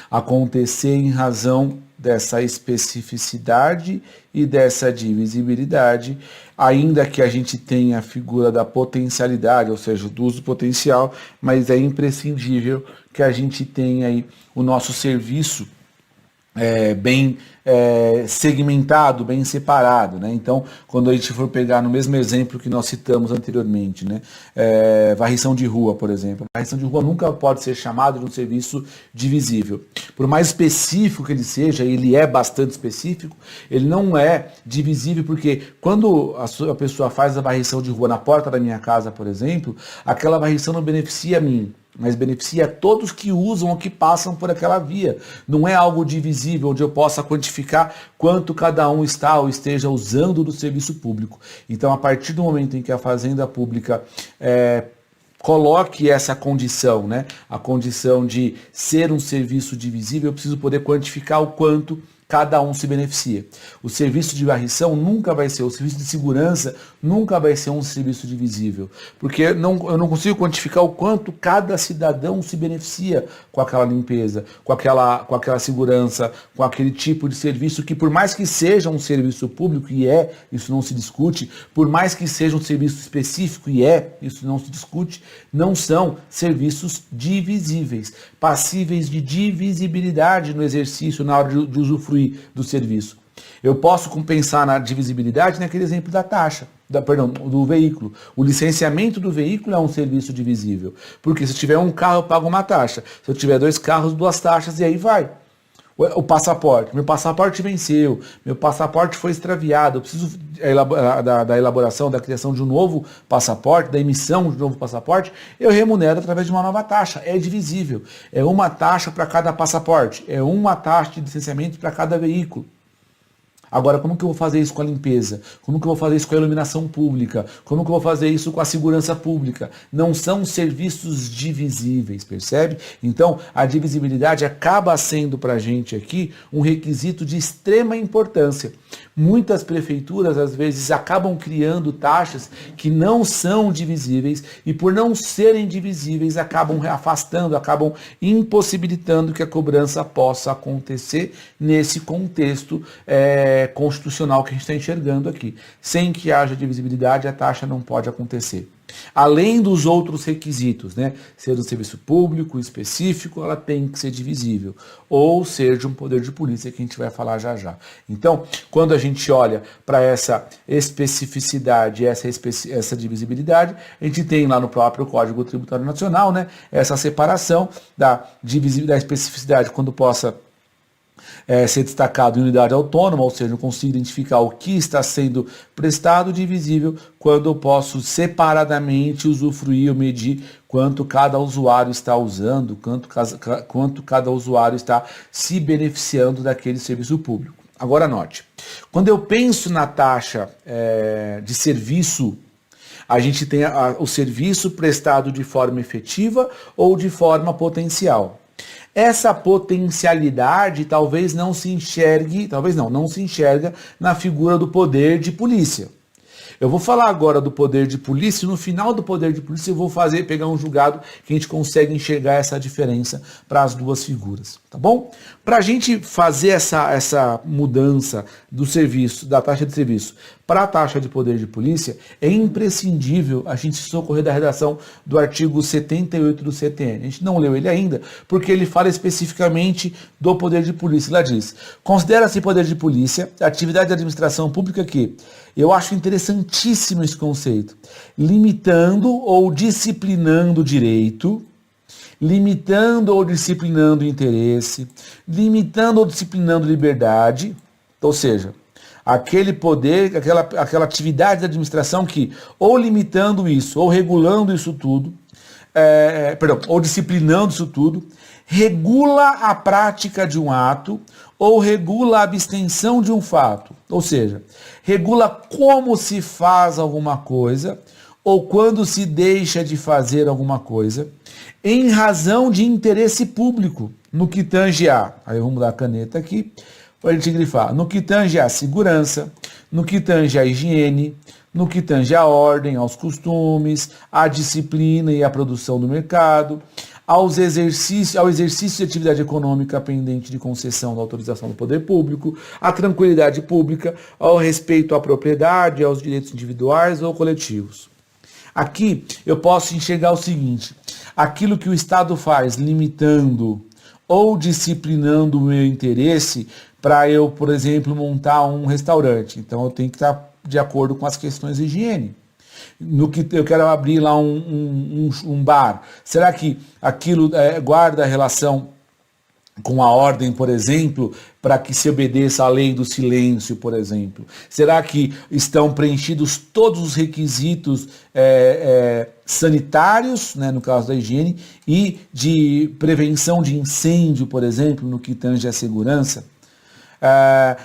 acontecer em razão dessa especificidade e dessa divisibilidade, ainda que a gente tenha a figura da potencialidade, ou seja, do uso potencial, mas é imprescindível que a gente tenha aí o nosso serviço bem segmentado, bem separado, né? Então, quando a gente for pegar no mesmo exemplo que nós citamos anteriormente, né? Varrição de rua, por exemplo. Varrição de rua nunca pode ser chamado de um serviço divisível. Por mais específico que ele seja, ele é bastante específico, ele não é divisível, porque quando a pessoa faz a varrição de rua na porta da minha casa, por exemplo, aquela varrição não beneficia a mim, mas beneficia a todos que usam ou que passam por aquela via. Não é algo divisível, onde eu possa quantificar quanto cada um está ou esteja usando do serviço público. Então, a partir do momento em que a Fazenda Pública coloque essa condição, né? A condição de ser um serviço divisível, eu preciso poder quantificar o quanto cada um se beneficia. O serviço de varrição nunca vai ser, o serviço de segurança nunca vai ser um serviço divisível, porque eu não consigo quantificar o quanto cada cidadão se beneficia com aquela limpeza, com aquela segurança, com aquele tipo de serviço que, por mais que seja um serviço público, e isso não se discute, por mais que seja um serviço específico, e isso não se discute, não são serviços divisíveis, passíveis de divisibilidade no exercício, na hora de usufruir do serviço. Eu posso pensar na divisibilidade naquele exemplo da taxa, do veículo. O licenciamento do veículo é um serviço divisível, porque se eu tiver um carro eu pago uma taxa, se eu tiver 2 carros, 2 taxas, e aí vai. O passaporte, meu passaporte venceu, meu passaporte foi extraviado, eu preciso da elaboração, da criação de um novo passaporte, da emissão de um novo passaporte, eu remunero através de uma nova taxa, é divisível, é uma taxa para cada passaporte, é uma taxa de licenciamento para cada veículo. Agora, como que eu vou fazer isso com a limpeza? Como que eu vou fazer isso com a iluminação pública? Como que eu vou fazer isso com a segurança pública? Não são serviços divisíveis, percebe? Então, a divisibilidade acaba sendo para a gente aqui um requisito de extrema importância. Muitas prefeituras, às vezes, acabam criando taxas que não são divisíveis e, por não serem divisíveis, acabam afastando, acabam impossibilitando que a cobrança possa acontecer nesse contexto constitucional que a gente está enxergando aqui. Sem que haja divisibilidade, a taxa não pode acontecer. Além dos outros requisitos, né? Ser um serviço público específico, ela tem que ser divisível. Ou ser de um poder de polícia, que a gente vai falar já já. Então, quando a gente olha para essa especificidade, essa divisibilidade, a gente tem lá no próprio Código Tributário Nacional, né? Essa separação da especificidade quando possa ser destacado em unidade autônoma, ou seja, eu consigo identificar o que está sendo prestado, divisível quando eu posso separadamente usufruir ou medir quanto cada usuário está usando, quanto cada usuário está se beneficiando daquele serviço público. Agora note, quando eu penso na taxa de serviço, a gente tem o serviço prestado de forma efetiva ou de forma potencial. Essa potencialidade talvez não se enxergue, não se enxerga na figura do poder de polícia. Eu vou falar agora do poder de polícia e no final do poder de polícia eu vou pegar um julgado que a gente consegue enxergar essa diferença para as duas figuras, tá bom? Para a gente fazer essa mudança do serviço, da taxa de serviço para a taxa de poder de polícia, é imprescindível a gente se socorrer da redação do artigo 78 do CTN. A gente não leu ele ainda, porque ele fala especificamente do poder de polícia. Lá diz, considera-se poder de polícia a atividade de administração pública que, eu acho interessantíssimo esse conceito, limitando ou disciplinando o direito, limitando ou disciplinando o interesse, limitando ou disciplinando liberdade, ou seja, aquele poder, aquela atividade da administração que, ou limitando isso, ou regulando isso tudo, ou disciplinando isso tudo, regula a prática de um ato ou regula a abstenção de um fato. Ou seja, regula como se faz alguma coisa ou quando se deixa de fazer alguma coisa em razão de interesse público no que tange a, aí vamos mudar a caneta aqui, para a gente grifar, no que tange a segurança, no que tange a higiene, no que tange a ordem, aos costumes, à disciplina e à produção do mercado, ao exercício de atividade econômica pendente de concessão da autorização do poder público, à tranquilidade pública, ao respeito à propriedade, aos direitos individuais ou coletivos. Aqui eu posso enxergar o seguinte, aquilo que o Estado faz limitando ou disciplinando o meu interesse para eu, por exemplo, montar um restaurante. Então eu tenho que estar de acordo com as questões de higiene. No que eu quero abrir lá um bar, será que aquilo guarda relação com a ordem, por exemplo, para que se obedeça à lei do silêncio, por exemplo? Será que estão preenchidos todos os requisitos sanitários, né, no caso da higiene, e de prevenção de incêndio, por exemplo, no que tange à segurança?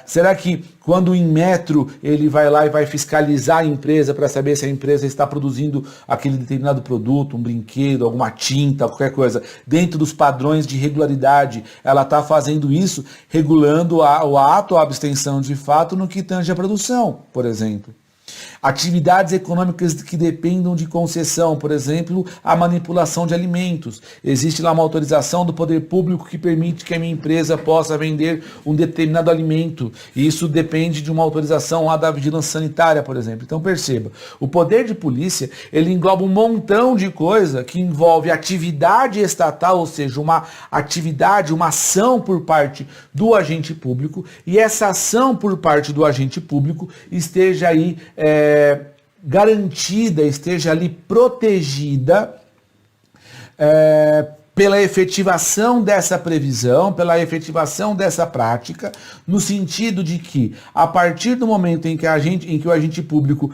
Será que quando o Inmetro ele vai lá e vai fiscalizar a empresa para saber se a empresa está produzindo aquele determinado produto, um brinquedo, alguma tinta, qualquer coisa, dentro dos padrões de regularidade, ela está fazendo isso, regulando o ato ou a abstenção de fato no que tange à produção, por exemplo? Atividades econômicas que dependam de concessão, por exemplo, a manipulação de alimentos. Existe lá uma autorização do poder público que permite que a minha empresa possa vender um determinado alimento. E isso depende de uma autorização lá da vigilância sanitária, por exemplo. Então perceba, o poder de polícia, ele engloba um montão de coisa que envolve atividade estatal, ou seja, uma atividade, uma ação por parte do agente público, e essa ação por parte do agente público esteja aí garantida, esteja ali protegida pela efetivação dessa previsão, pela efetivação dessa prática, no sentido de que, a partir do momento em que o agente público,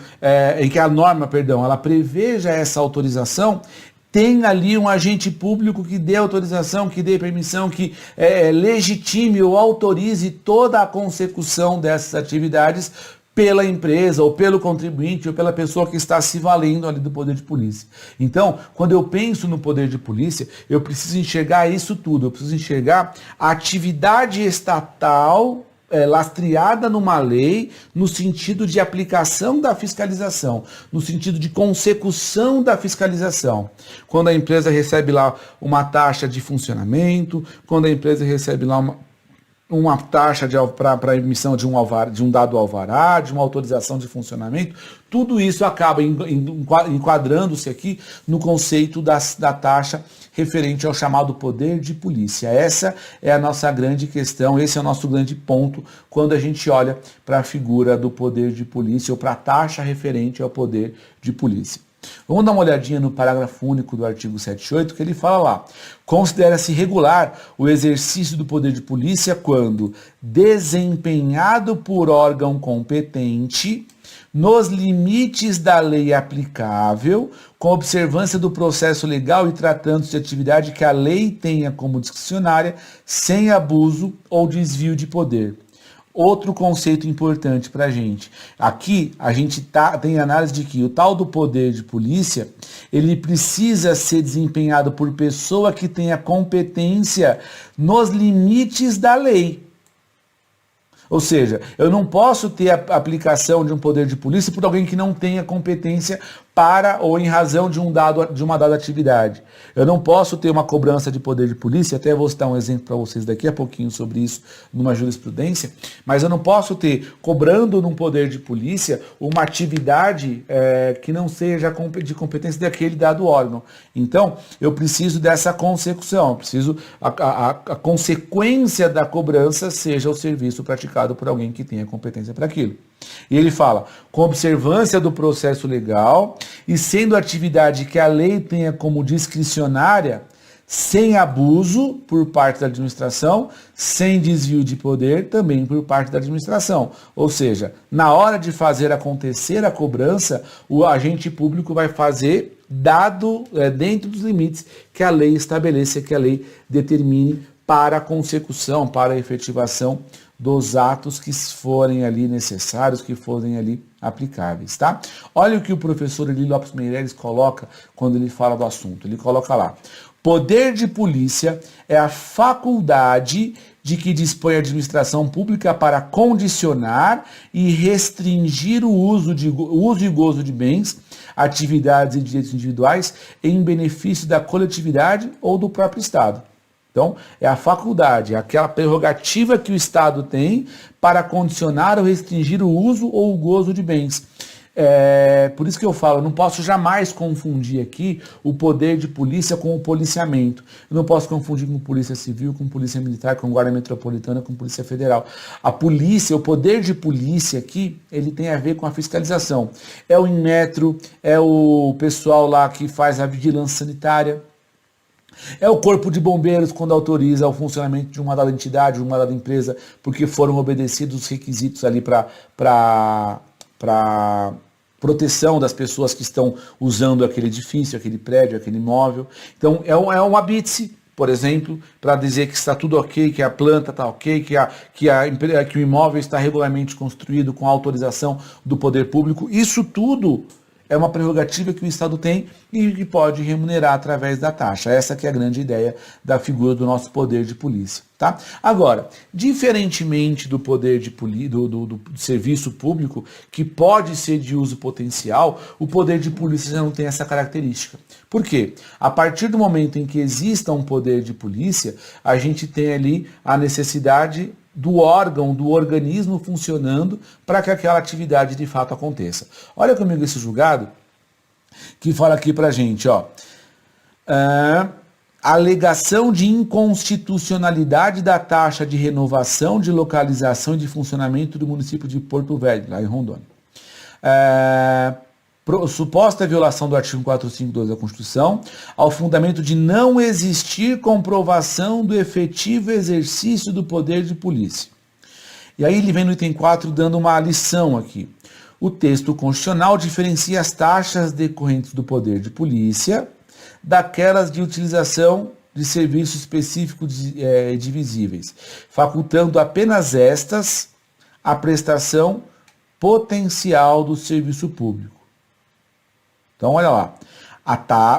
em que a norma, perdão, ela preveja essa autorização, tem ali um agente público que dê autorização, que dê permissão, que legitime ou autorize toda a consecução dessas atividades pela empresa, ou pelo contribuinte, ou pela pessoa que está se valendo ali do poder de polícia. Então, quando eu penso no poder de polícia, eu preciso enxergar isso tudo, eu preciso enxergar a atividade estatal lastreada numa lei, no sentido de aplicação da fiscalização, no sentido de consecução da fiscalização. Quando a empresa recebe lá uma taxa de funcionamento, quando a empresa recebe lá uma taxa para emissão de um dado alvará, de uma autorização de funcionamento, tudo isso acaba enquadrando-se aqui no conceito da taxa referente ao chamado poder de polícia. Essa é a nossa grande questão, esse é o nosso grande ponto quando a gente olha para a figura do poder de polícia ou para a taxa referente ao poder de polícia. Vamos dar uma olhadinha no parágrafo único do artigo 78, que ele fala lá: considera-se regular o exercício do poder de polícia quando desempenhado por órgão competente, nos limites da lei aplicável, com observância do processo legal e tratando-se de atividade que a lei tenha como discricionária, sem abuso ou desvio de poder. Outro conceito importante para a gente. Aqui a gente tem análise de que o tal do poder de polícia, ele precisa ser desempenhado por pessoa que tenha competência nos limites da lei. Ou seja, eu não posso ter a aplicação de um poder de polícia por alguém que não tenha competência para ou em razão de uma dada atividade. Eu não posso ter uma cobrança de poder de polícia, até vou citar um exemplo para vocês daqui a pouquinho sobre isso numa jurisprudência, mas eu não posso ter, cobrando num poder de polícia, uma atividade que não seja de competência daquele dado órgão. Então, eu preciso dessa consecução, eu preciso a consequência da cobrança seja o serviço praticado por alguém que tenha competência para aquilo. E ele fala, com observância do processo legal e sendo atividade que a lei tenha como discricionária, sem abuso por parte da administração, sem desvio de poder também por parte da administração. Ou seja, na hora de fazer acontecer a cobrança, o agente público vai fazer dentro dos limites que a lei estabeleça, que a lei determine para a consecução, para a efetivação dos atos que forem ali necessários, que forem ali aplicáveis, tá? Olha o que o professor Eli Lopes Meireles coloca quando ele fala do assunto. Ele coloca lá: poder de polícia é a faculdade de que dispõe a administração pública para condicionar e restringir o uso e gozo de bens, atividades e direitos individuais em benefício da coletividade ou do próprio Estado. Então, é a faculdade, é aquela prerrogativa que o Estado tem para condicionar ou restringir o uso ou o gozo de bens. Por isso que eu falo, eu não posso jamais confundir aqui o poder de polícia com o policiamento. Eu não posso confundir com polícia civil, com polícia militar, com guarda metropolitana, com polícia federal. A polícia, o poder de polícia aqui, ele tem a ver com a fiscalização. É o Inmetro, é o pessoal lá que faz a vigilância sanitária. É o corpo de bombeiros quando autoriza o funcionamento de uma dada entidade, de uma dada empresa, porque foram obedecidos os requisitos ali para proteção das pessoas que estão usando aquele edifício, aquele prédio, aquele imóvel. Então é uma BITSE, por exemplo, para dizer que está tudo ok, que a planta está ok, que o imóvel está regularmente construído com a autorização do poder público. Isso tudo é uma prerrogativa que o Estado tem e que pode remunerar através da taxa. Essa que é a grande ideia da figura do nosso poder de polícia. Tá? Agora, diferentemente do poder do serviço público, que pode ser de uso potencial, o poder de polícia já não tem essa característica. Por quê? A partir do momento em que exista um poder de polícia, a gente tem ali a necessidade do órgão, do organismo funcionando para que aquela atividade de fato aconteça. Olha comigo esse julgado que fala aqui para a gente, ó. Alegação de inconstitucionalidade da taxa de renovação, de localização e de funcionamento do município de Porto Velho, lá em Rondônia. Suposta violação do artigo 452 da Constituição, ao fundamento de não existir comprovação do efetivo exercício do poder de polícia. E aí ele vem no item 4 dando uma lição aqui. O texto constitucional diferencia as taxas decorrentes do poder de polícia daquelas de utilização de serviços específicos divisíveis, facultando apenas estas a prestação potencial do serviço público. Então, olha lá,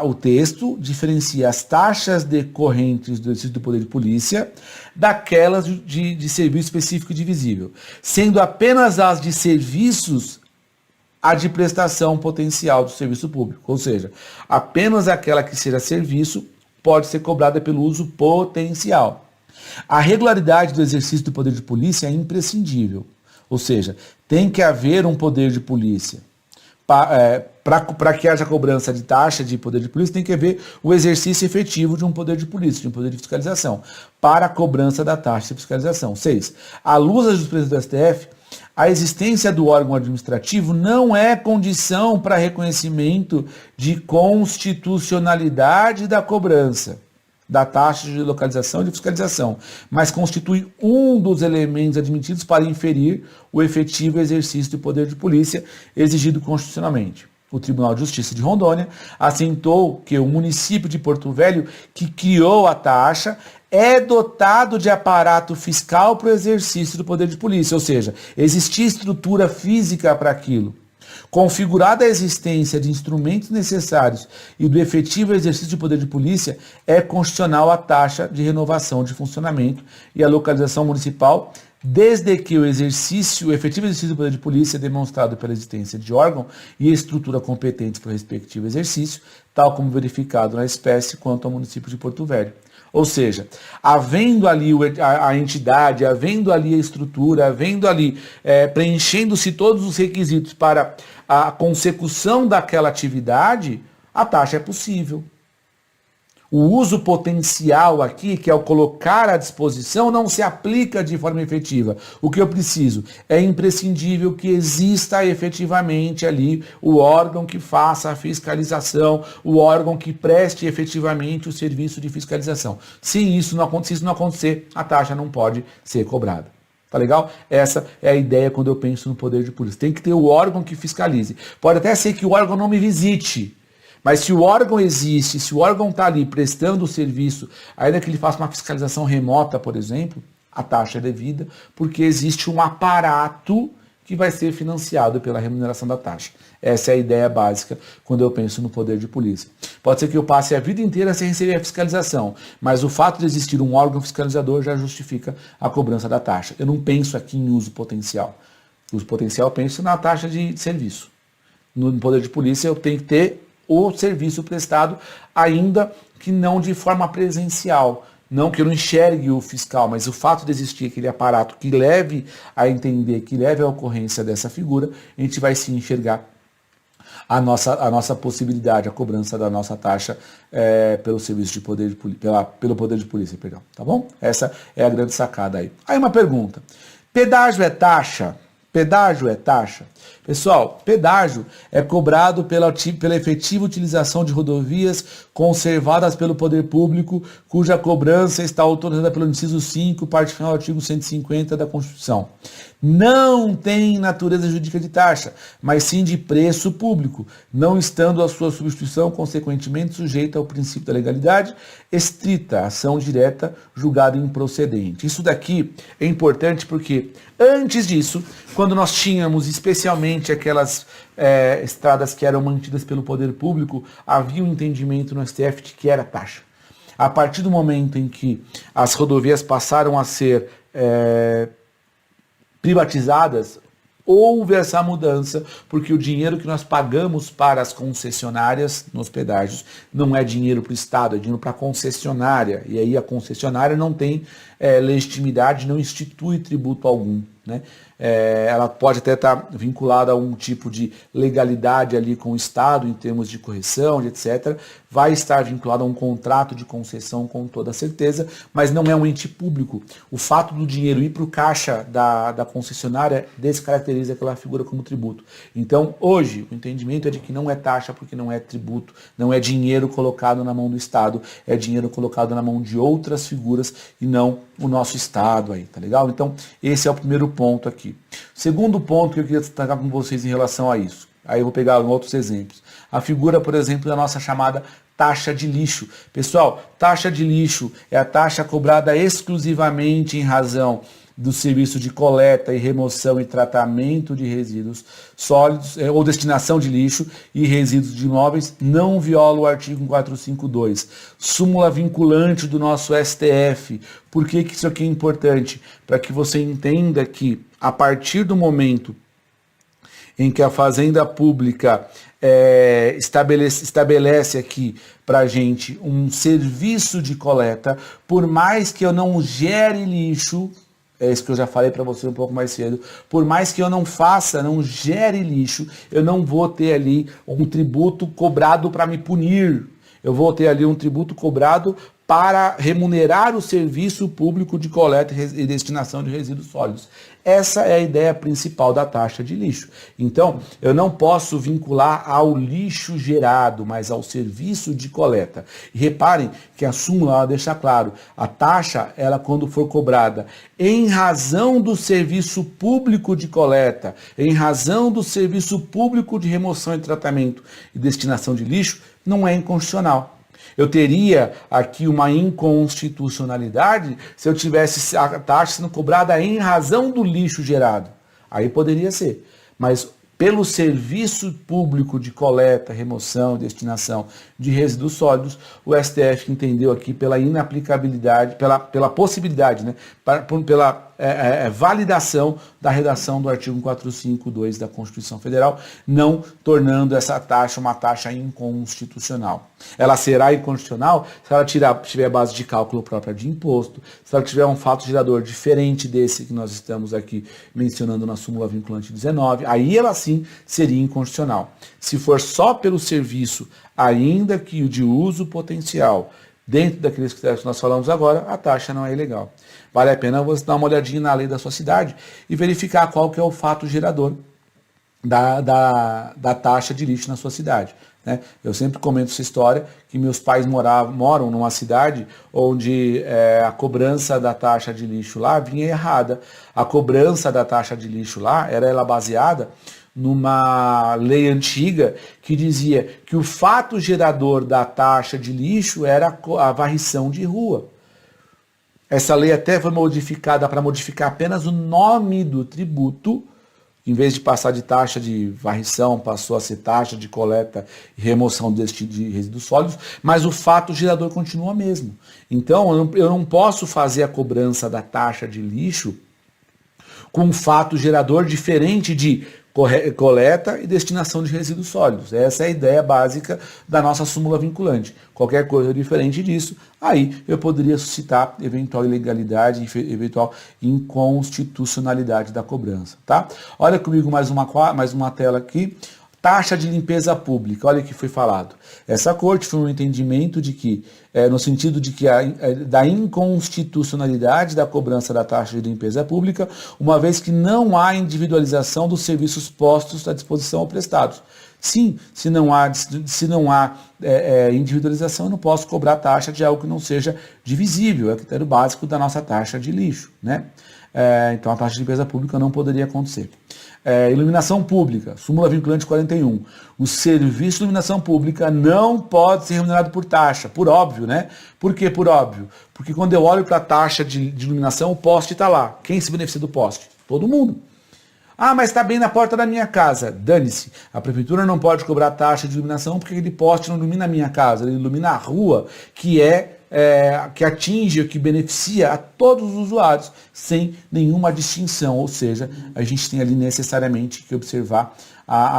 o texto diferencia as taxas decorrentes do exercício do poder de polícia daquelas de serviço específico divisível, sendo apenas as de serviços a de prestação potencial do serviço público, ou seja, apenas aquela que seja serviço pode ser cobrada pelo uso potencial. A regularidade do exercício do poder de polícia é imprescindível, ou seja, tem que haver um poder de polícia. Para que haja cobrança de taxa de poder de polícia, tem que haver o exercício efetivo de um poder de polícia, de um poder de fiscalização, para a cobrança da taxa de fiscalização. 6. À luz da jurisprudência do STF, a existência do órgão administrativo não é condição para reconhecimento de constitucionalidade da cobrança da taxa de localização e de fiscalização, mas constitui um dos elementos admitidos para inferir o efetivo exercício do poder de polícia exigido constitucionalmente. O Tribunal de Justiça de Rondônia assentou que o município de Porto Velho, que criou a taxa, é dotado de aparato fiscal para o exercício do poder de polícia, ou seja, existia estrutura física para aquilo. Configurada a existência de instrumentos necessários e do efetivo exercício de poder de polícia, é constitucional a taxa de renovação de funcionamento e a localização municipal, desde que o efetivo exercício do poder de polícia é demonstrado pela existência de órgão e estrutura competentes para o respectivo exercício, tal como verificado na espécie quanto ao município de Porto Velho. Ou seja, havendo ali a entidade, havendo ali a estrutura, havendo ali, preenchendo-se todos os requisitos para a consecução daquela atividade, a taxa é possível. O uso potencial aqui, que é o colocar à disposição, não se aplica de forma efetiva. O que eu preciso? É imprescindível que exista efetivamente ali o órgão que faça a fiscalização, o órgão que preste efetivamente o serviço de fiscalização. Se isso não acontecer, a taxa não pode ser cobrada. Tá legal? Essa é a ideia quando eu penso no poder de polícia. Tem que ter o órgão que fiscalize. Pode até ser que o órgão não me visite, mas se o órgão existe, se o órgão está ali prestando o serviço, ainda que ele faça uma fiscalização remota, por exemplo, a taxa é devida, porque existe um aparato que vai ser financiado pela remuneração da taxa. Essa é a ideia básica quando eu penso no poder de polícia. Pode ser que eu passe a vida inteira sem receber a fiscalização, mas o fato de existir um órgão fiscalizador já justifica a cobrança da taxa. Eu não penso aqui em uso potencial. Uso potencial eu penso na taxa de serviço. No poder de polícia eu tenho que ter o serviço prestado, ainda que não de forma presencial. Não que eu não enxergue o fiscal, mas o fato de existir aquele aparato que leve a entender, que leve à ocorrência dessa figura, a gente vai sim enxergar a nossa possibilidade, a cobrança da nossa taxa pelo serviço de poder de pelo poder de polícia, perdão, tá bom? Essa é a grande sacada aí. Aí uma pergunta: pedágio é taxa? Pedágio é taxa? Pessoal, pedágio é cobrado pela efetiva utilização de rodovias conservadas pelo poder público, cuja cobrança está autorizada pelo inciso 5, parte final do artigo 150 da Constituição. Não tem natureza jurídica de taxa, mas sim de preço público, não estando a sua substituição, consequentemente, sujeita ao princípio da legalidade estrita, ação direta julgada improcedente. Isso daqui é importante porque, antes disso, quando nós tínhamos especialmente aquelas estradas que eram mantidas pelo poder público, havia um entendimento no STF de que era taxa. A partir do momento em que as rodovias passaram a ser privatizadas, houve essa mudança, porque o dinheiro que nós pagamos para as concessionárias nos pedágios não é dinheiro para o Estado, é dinheiro para a concessionária. E aí a concessionária não tem legitimidade, não institui tributo algum, né? Ela pode até estar vinculada a um tipo de legalidade ali com o Estado, em termos de correção, etc. Vai estar vinculada a um contrato de concessão com toda certeza, mas não é um ente público. O fato do dinheiro ir para o caixa da concessionária descaracteriza aquela figura como tributo. Então, hoje, o entendimento é de que não é taxa porque não é tributo, não é dinheiro colocado na mão do Estado, é dinheiro colocado na mão de outras figuras e não o nosso Estado aí, tá legal? Então, esse é o primeiro ponto aqui. Segundo ponto que eu queria destacar com vocês em relação a isso. Aí eu vou pegar outros exemplos. A figura, por exemplo, da nossa chamada taxa de lixo. Pessoal, taxa de lixo é a taxa cobrada exclusivamente em razão do serviço de coleta e remoção e tratamento de resíduos sólidos ou destinação de lixo e resíduos de imóveis, não viola o artigo 452. Súmula vinculante do nosso STF. Por que isso aqui é importante? Para que você entenda que, a partir do momento em que a Fazenda Pública estabelece aqui para a gente um serviço de coleta, por mais que eu não gere lixo, é isso que eu já falei para você um pouco mais cedo, por mais que eu não gere lixo, eu não vou ter ali um tributo cobrado para me punir. Eu vou ter ali um tributo cobrado para remunerar o serviço público de coleta e destinação de resíduos sólidos. Essa é a ideia principal da taxa de lixo. Então, eu não posso vincular ao lixo gerado, mas ao serviço de coleta. E reparem que a súmula deixa claro, a taxa, ela quando for cobrada em razão do serviço público de coleta, em razão do serviço público de remoção e tratamento e destinação de lixo, não é inconstitucional. Eu teria aqui uma inconstitucionalidade se eu tivesse a taxa sendo cobrada em razão do lixo gerado. Aí poderia ser. Mas pelo serviço público de coleta, remoção e destinação de resíduos sólidos, o STF entendeu aqui pela inaplicabilidade, pela possibilidade, né, pela validação da redação do artigo 452 da Constituição Federal, não tornando essa taxa uma taxa inconstitucional. Ela será inconstitucional se ela tiver base de cálculo própria de imposto, se ela tiver um fato gerador diferente desse que nós estamos aqui mencionando na súmula vinculante 19, aí ela sim seria inconstitucional. Se for só pelo serviço, ainda que o de uso potencial, dentro daqueles critérios que nós falamos agora, a taxa não é ilegal. Vale a pena você dar uma olhadinha na lei da sua cidade e verificar qual que é o fato gerador da taxa de lixo na sua cidade. Né? Eu sempre comento essa história que meus pais moram numa cidade onde a cobrança da taxa de lixo lá vinha errada. A cobrança da taxa de lixo lá era baseada numa lei antiga que dizia que o fato gerador da taxa de lixo era a varrição de rua. Essa lei até foi modificada para modificar apenas o nome do tributo. Em vez de passar de taxa de varrição, passou a ser taxa de coleta e remoção de resíduos sólidos, mas o fato gerador continua mesmo. Então, eu não posso fazer a cobrança da taxa de lixo com um fato gerador diferente de coleta e destinação de resíduos sólidos. Essa é a ideia básica da nossa súmula vinculante. Qualquer coisa diferente disso, aí eu poderia suscitar eventual ilegalidade, eventual inconstitucionalidade da cobrança. Tá? Olha comigo mais uma tela aqui. Taxa de limpeza pública, olha o que foi falado. Essa corte foi um entendimento de que, no sentido de que da inconstitucionalidade da cobrança da taxa de limpeza pública, uma vez que não há individualização dos serviços postos à disposição ou prestados. Sim, se não há individualização, eu não posso cobrar taxa de algo que não seja divisível, é o critério básico da nossa taxa de lixo, né? Então a taxa de limpeza pública não poderia acontecer. Iluminação pública, súmula vinculante 41. O serviço de iluminação pública não pode ser remunerado por taxa, por óbvio, né? Por que por óbvio? Porque quando eu olho para a taxa de iluminação, o poste está lá. Quem se beneficia do poste? Todo mundo. Ah, mas está bem na porta da minha casa. Dane-se. A prefeitura não pode cobrar taxa de iluminação porque aquele poste não ilumina a minha casa, ele ilumina a rua, que atinge, que beneficia a todos os usuários, sem nenhuma distinção. Ou seja, a gente tem ali necessariamente que observar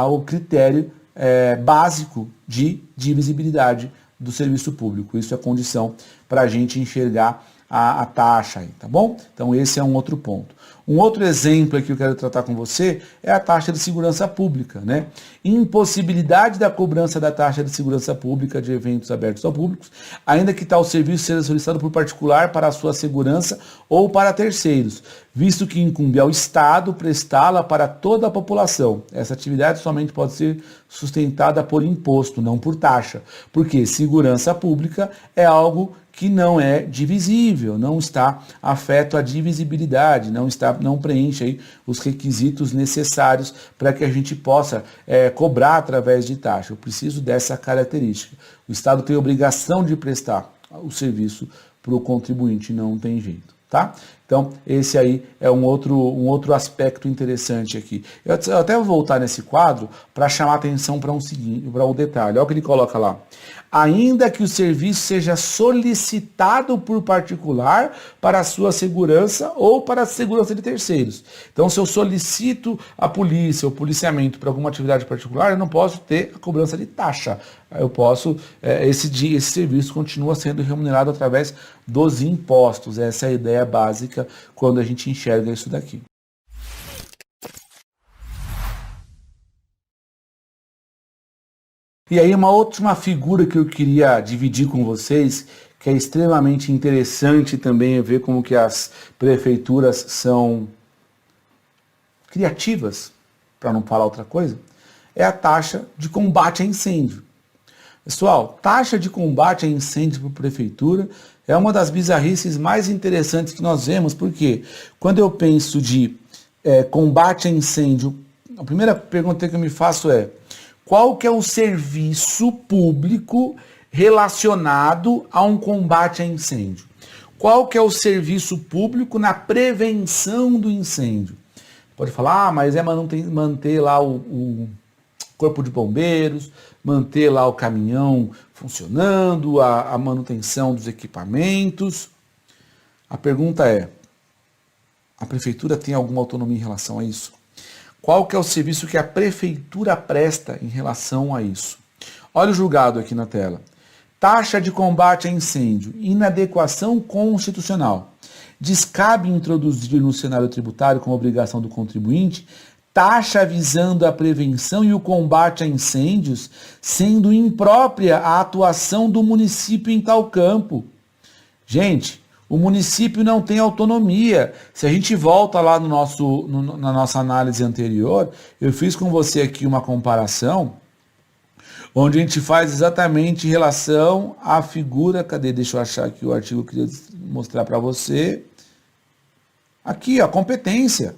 o critério básico de divisibilidade do serviço público. Isso é condição para a gente enxergar a taxa aí, tá bom? Então esse é um outro ponto. Um outro exemplo aqui que eu quero tratar com você é a taxa de segurança pública, né? Impossibilidade da cobrança da taxa de segurança pública de eventos abertos ao público, ainda que tal serviço seja solicitado por particular para a sua segurança ou para terceiros, visto que incumbe ao Estado prestá-la para toda a população. Essa atividade somente pode ser sustentada por imposto, não por taxa, porque segurança pública é algo que não é divisível, não está afeto à divisibilidade, não preenche aí os requisitos necessários para que a gente possa cobrar através de taxa. Eu preciso dessa característica. O Estado tem obrigação de prestar o serviço para o contribuinte, não tem jeito. tá? Então, esse aí é um outro aspecto interessante aqui. Eu até vou voltar nesse quadro para chamar a atenção para um detalhe. Olha o que ele coloca lá. Ainda que o serviço seja solicitado por particular para a sua segurança ou para a segurança de terceiros. Então, se eu solicito a polícia ou policiamento para alguma atividade particular, eu não posso ter a cobrança de taxa. Eu posso, esse serviço continua sendo remunerado através dos impostos. Essa é a ideia básica quando a gente enxerga isso daqui. E aí uma última figura que eu queria dividir com vocês, que é extremamente interessante também ver como que as prefeituras são criativas, para não falar outra coisa, é a taxa de combate a incêndio. Pessoal, taxa de combate a incêndio por prefeitura é uma das bizarrices mais interessantes que nós vemos, porque quando eu penso de combate a incêndio, a primeira pergunta que eu me faço é: qual que é o serviço público relacionado a um combate a incêndio? Qual que é o serviço público na prevenção do incêndio? Pode falar, mas é manter lá o corpo de bombeiros, manter lá o caminhão funcionando, a manutenção dos equipamentos. A pergunta é: a prefeitura tem alguma autonomia em relação a isso? Qual que é o serviço que a prefeitura presta em relação a isso? Olha o julgado aqui na tela. Taxa de combate a incêndio, inadequação constitucional. Descabe introduzir no cenário tributário como obrigação do contribuinte taxa visando a prevenção e o combate a incêndios, sendo imprópria a atuação do município em tal campo. Gente, o município não tem autonomia. Se a gente volta lá na nossa análise anterior, eu fiz com você aqui uma comparação, onde a gente faz exatamente em relação à figura, cadê? Deixa eu achar aqui o artigo que eu queria mostrar para você. Aqui, a competência.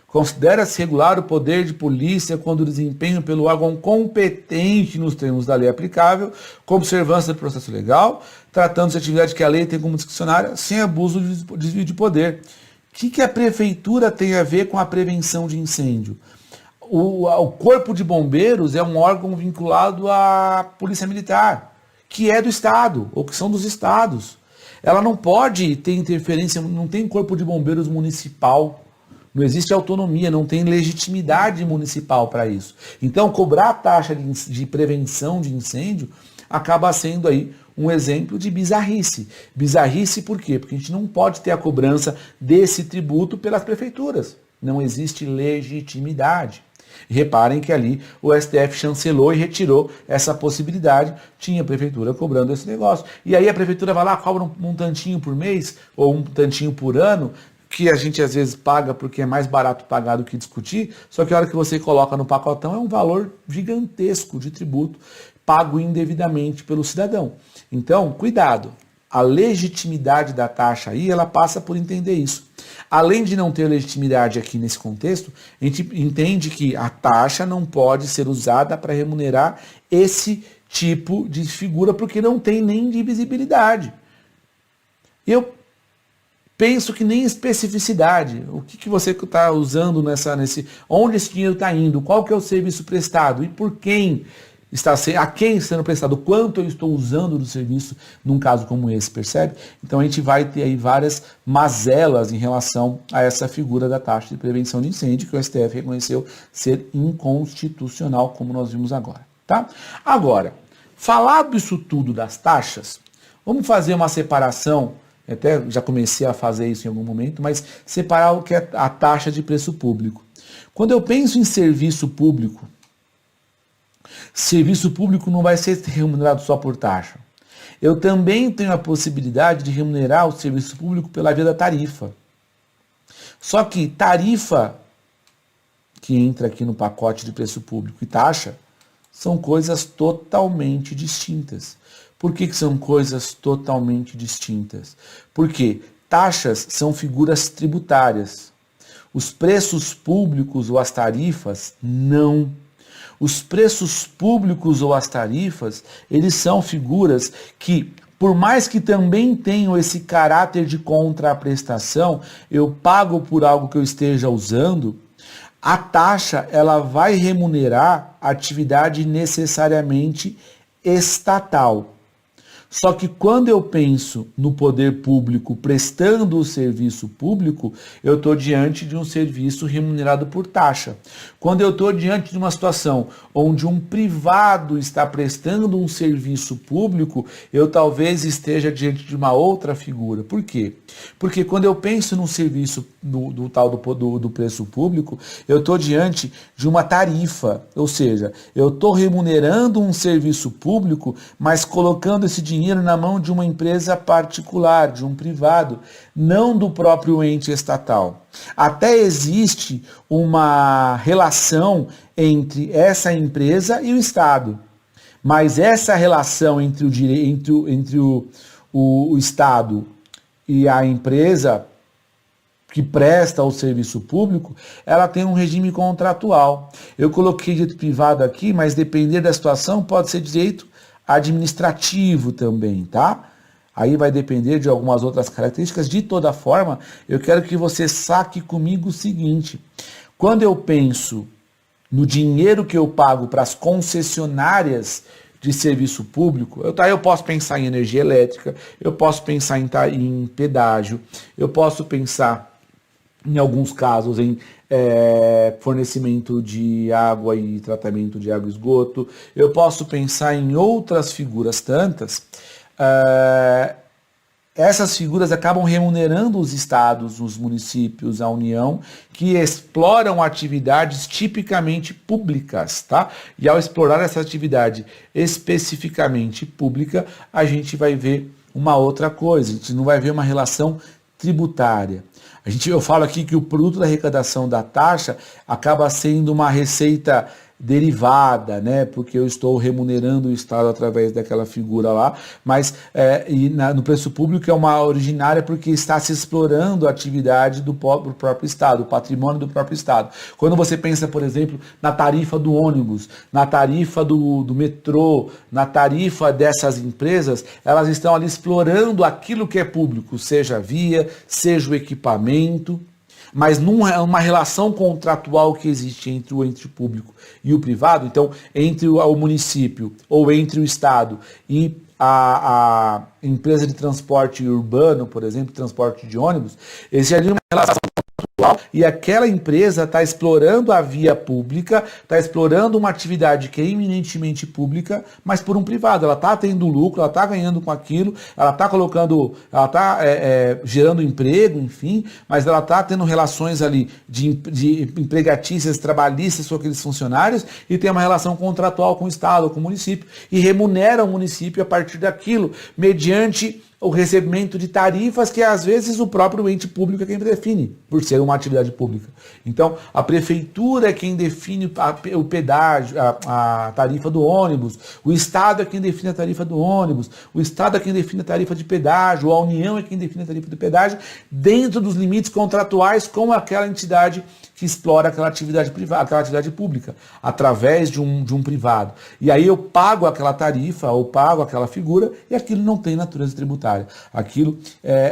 Considera-se regular o poder de polícia quando o desempenho pelo órgão competente nos termos da lei aplicável, com observância do processo legal, tratando-se de atividade que a lei tem como discricionária, sem abuso de desvio de poder. O que a prefeitura tem a ver com a prevenção de incêndio? O Corpo de Bombeiros é um órgão vinculado à Polícia Militar, que é do Estado, ou que são dos estados. Ela não pode ter interferência, não tem Corpo de Bombeiros municipal. Não existe autonomia, não tem legitimidade municipal para isso. Então, cobrar a taxa de prevenção de incêndio acaba sendo aí um exemplo de bizarrice. Bizarrice por quê? Porque a gente não pode ter a cobrança desse tributo pelas prefeituras. Não existe legitimidade. E reparem que ali o STF chancelou e retirou essa possibilidade. Tinha a prefeitura cobrando esse negócio. E aí a prefeitura vai lá, cobra um tantinho por mês ou um tantinho por ano, que a gente às vezes paga porque é mais barato pagar do que discutir, só que a hora que você coloca no pacotão é um valor gigantesco de tributo pago indevidamente pelo cidadão. Então, cuidado, a legitimidade da taxa aí, ela passa por entender isso. Além de não ter legitimidade aqui nesse contexto, a gente entende que a taxa não pode ser usada para remunerar esse tipo de figura, porque não tem nem divisibilidade. Eu penso que nem especificidade. O que você está usando onde esse dinheiro está indo? Qual que é o serviço prestado? E por quem a quem sendo prestado? Quanto eu estou usando do serviço num caso como esse, percebe? Então a gente vai ter aí várias mazelas em relação a essa figura da taxa de prevenção de incêndio que o STF reconheceu ser inconstitucional, como nós vimos agora, tá? Agora, falado isso tudo das taxas, vamos fazer uma separação. Até já comecei a fazer isso em algum momento, mas separar o que é a taxa de preço público. Quando eu penso em serviço público não vai ser remunerado só por taxa. Eu também tenho a possibilidade de remunerar o serviço público pela via da tarifa. Só que tarifa, que entra aqui no pacote de preço público, e taxa, são coisas totalmente distintas. Por que são coisas totalmente distintas? Porque taxas são figuras tributárias. Os preços públicos ou as tarifas, não. Os preços públicos ou as tarifas, eles são figuras que por mais que também tenham esse caráter de contraprestação, eu pago por algo que eu esteja usando, a taxa ela vai remunerar a atividade necessariamente estatal. Só que quando eu penso no poder público prestando o serviço público, eu estou diante de um serviço remunerado por taxa. Quando eu estou diante de uma situação onde um privado está prestando um serviço público, eu talvez esteja diante de uma outra figura. Por quê? Porque quando eu penso no serviço do preço público, eu estou diante de uma tarifa, ou seja, eu estou remunerando um serviço público, mas colocando esse dinheiro na mão de uma empresa particular, de um privado, não do próprio ente estatal. Até existe uma relação entre essa empresa e o Estado, mas essa relação entre o Estado e a empresa que presta o serviço público, ela tem um regime contratual. Eu coloquei direito privado aqui, mas depender da situação pode ser direito administrativo também, tá? Aí vai depender de algumas outras características. De toda forma, eu quero que você saque comigo o seguinte: quando eu penso no dinheiro que eu pago para as concessionárias de serviço público, eu posso pensar em energia elétrica, eu posso pensar em pedágio, eu posso pensar, em alguns casos, em fornecimento de água e tratamento de água e esgoto. Eu posso pensar em outras figuras tantas. Essas figuras acabam remunerando os estados, os municípios, a União, que exploram atividades tipicamente públicas, tá? E ao explorar essa atividade especificamente pública, a gente vai ver uma outra coisa, a gente não vai ver uma relação tributária. Eu falo aqui que o produto da arrecadação da taxa acaba sendo uma receita derivada, né? Porque eu estou remunerando o Estado através daquela figura lá, mas no preço público é uma originária porque está se explorando a atividade do próprio Estado, o patrimônio do próprio Estado. Quando você pensa, por exemplo, na tarifa do ônibus, na tarifa do metrô, na tarifa dessas empresas, elas estão ali explorando aquilo que é público, seja a via, seja o equipamento, mas numa relação contratual que existe entre o ente público e o privado, então entre o município ou entre o Estado e a empresa de transporte urbano, por exemplo, transporte de ônibus, existe ali uma relação contratual e aquela empresa está explorando a via pública, está explorando uma atividade que é eminentemente pública, mas por um privado. Ela está tendo lucro, ela está ganhando com aquilo, ela está gerando emprego, enfim, mas ela está tendo relações ali de empregatícias, trabalhistas com aqueles funcionários e tem uma relação contratual com o Estado, com o município, e remunera o município a partir daquilo, mediante o recebimento de tarifas que às vezes o próprio ente público é quem define, por ser uma atividade pública. Então, a prefeitura é quem define o pedágio, a tarifa do ônibus, o Estado é quem define a tarifa do ônibus, o Estado é quem define a tarifa de pedágio, a União é quem define a tarifa de pedágio, dentro dos limites contratuais com aquela entidade que explora aquela atividade privada, aquela atividade pública, através de um privado. E aí eu pago aquela tarifa, ou pago aquela figura, e aquilo não tem natureza tributária. Aquilo,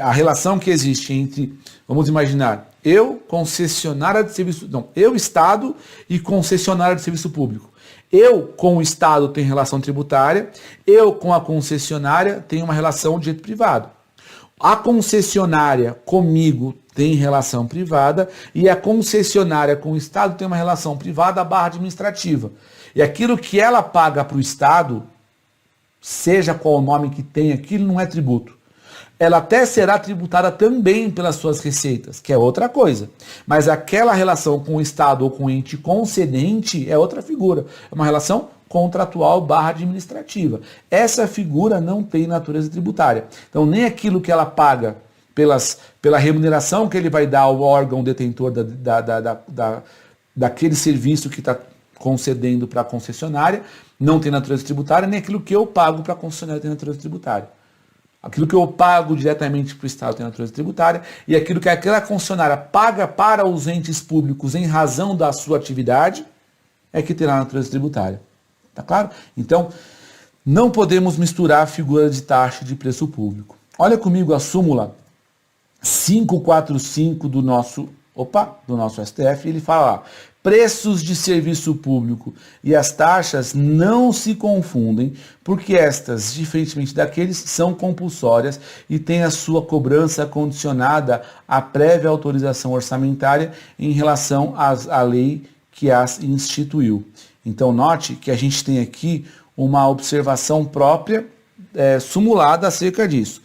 a relação que existe entre, vamos imaginar, eu, concessionária de serviço, não, eu, Estado, e concessionária de serviço público. Eu, com o Estado, tenho relação tributária, eu, com a concessionária, tenho uma relação de direito privado. A concessionária comigo tem relação privada e a concessionária com o Estado tem uma relação privada / administrativa. E aquilo que ela paga para o Estado, seja qual o nome que tem, aquilo não é tributo. Ela até será tributada também pelas suas receitas, que é outra coisa. Mas aquela relação com o Estado ou com o ente concedente é outra figura. É uma relação contratual / administrativa. Essa figura não tem natureza tributária. Então, nem aquilo que ela paga pela remuneração que ele vai dar ao órgão detentor daquele serviço que está concedendo para a concessionária não tem natureza tributária, nem aquilo que eu pago para a concessionária tem natureza tributária. Aquilo que eu pago diretamente para o Estado tem natureza tributária e aquilo que aquela concessionária paga para os entes públicos em razão da sua atividade é que terá natureza tributária. Tá claro? Então, Não podemos misturar a figura de taxa e de preço público. Olha comigo a súmula 545 do nosso STF, ele fala lá, preços de serviço público e as taxas não se confundem, porque estas, diferentemente daqueles, são compulsórias e têm a sua cobrança condicionada à prévia autorização orçamentária em relação à lei que as instituiu. Então note que a gente tem aqui uma observação própria sumulada acerca disso.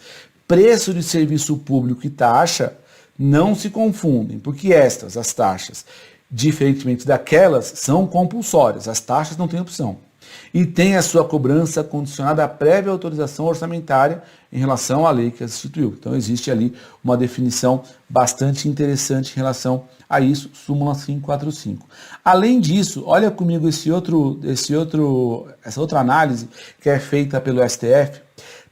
Preço de serviço público e taxa não se confundem, porque as taxas, diferentemente daquelas, são compulsórias. As taxas não têm opção. E tem a sua cobrança condicionada à prévia autorização orçamentária em relação à lei que as instituiu. Então existe ali uma definição bastante interessante em relação a isso, súmula 545. Além disso, olha comigo essa outra análise que é feita pelo STF.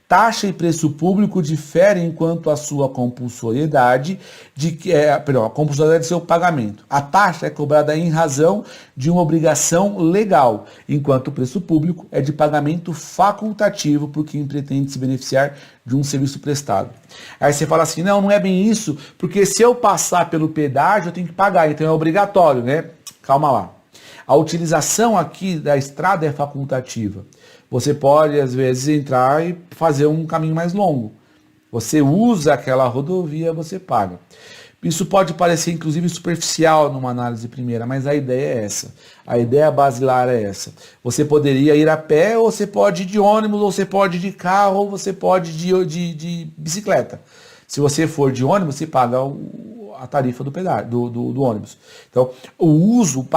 Taxa e preço público diferem quanto à sua compulsoriedade, a compulsoriedade de seu pagamento. A taxa é cobrada em razão de uma obrigação legal, enquanto o preço público é de pagamento facultativo por quem pretende se beneficiar de um serviço prestado. Aí você fala assim, não é bem isso, porque se eu passar pelo pedágio eu tenho que pagar, então é obrigatório, né? Calma lá. A utilização aqui da estrada é facultativa. Você pode, às vezes, entrar e fazer um caminho mais longo. Você usa aquela rodovia, você paga. Isso pode parecer, inclusive, superficial numa análise primeira, mas a ideia é essa. A ideia basilar é essa. Você poderia ir a pé, ou você pode ir de ônibus, ou você pode ir de carro, ou você pode ir de bicicleta. Se você for de ônibus, você paga a tarifa do ônibus. Então, o uso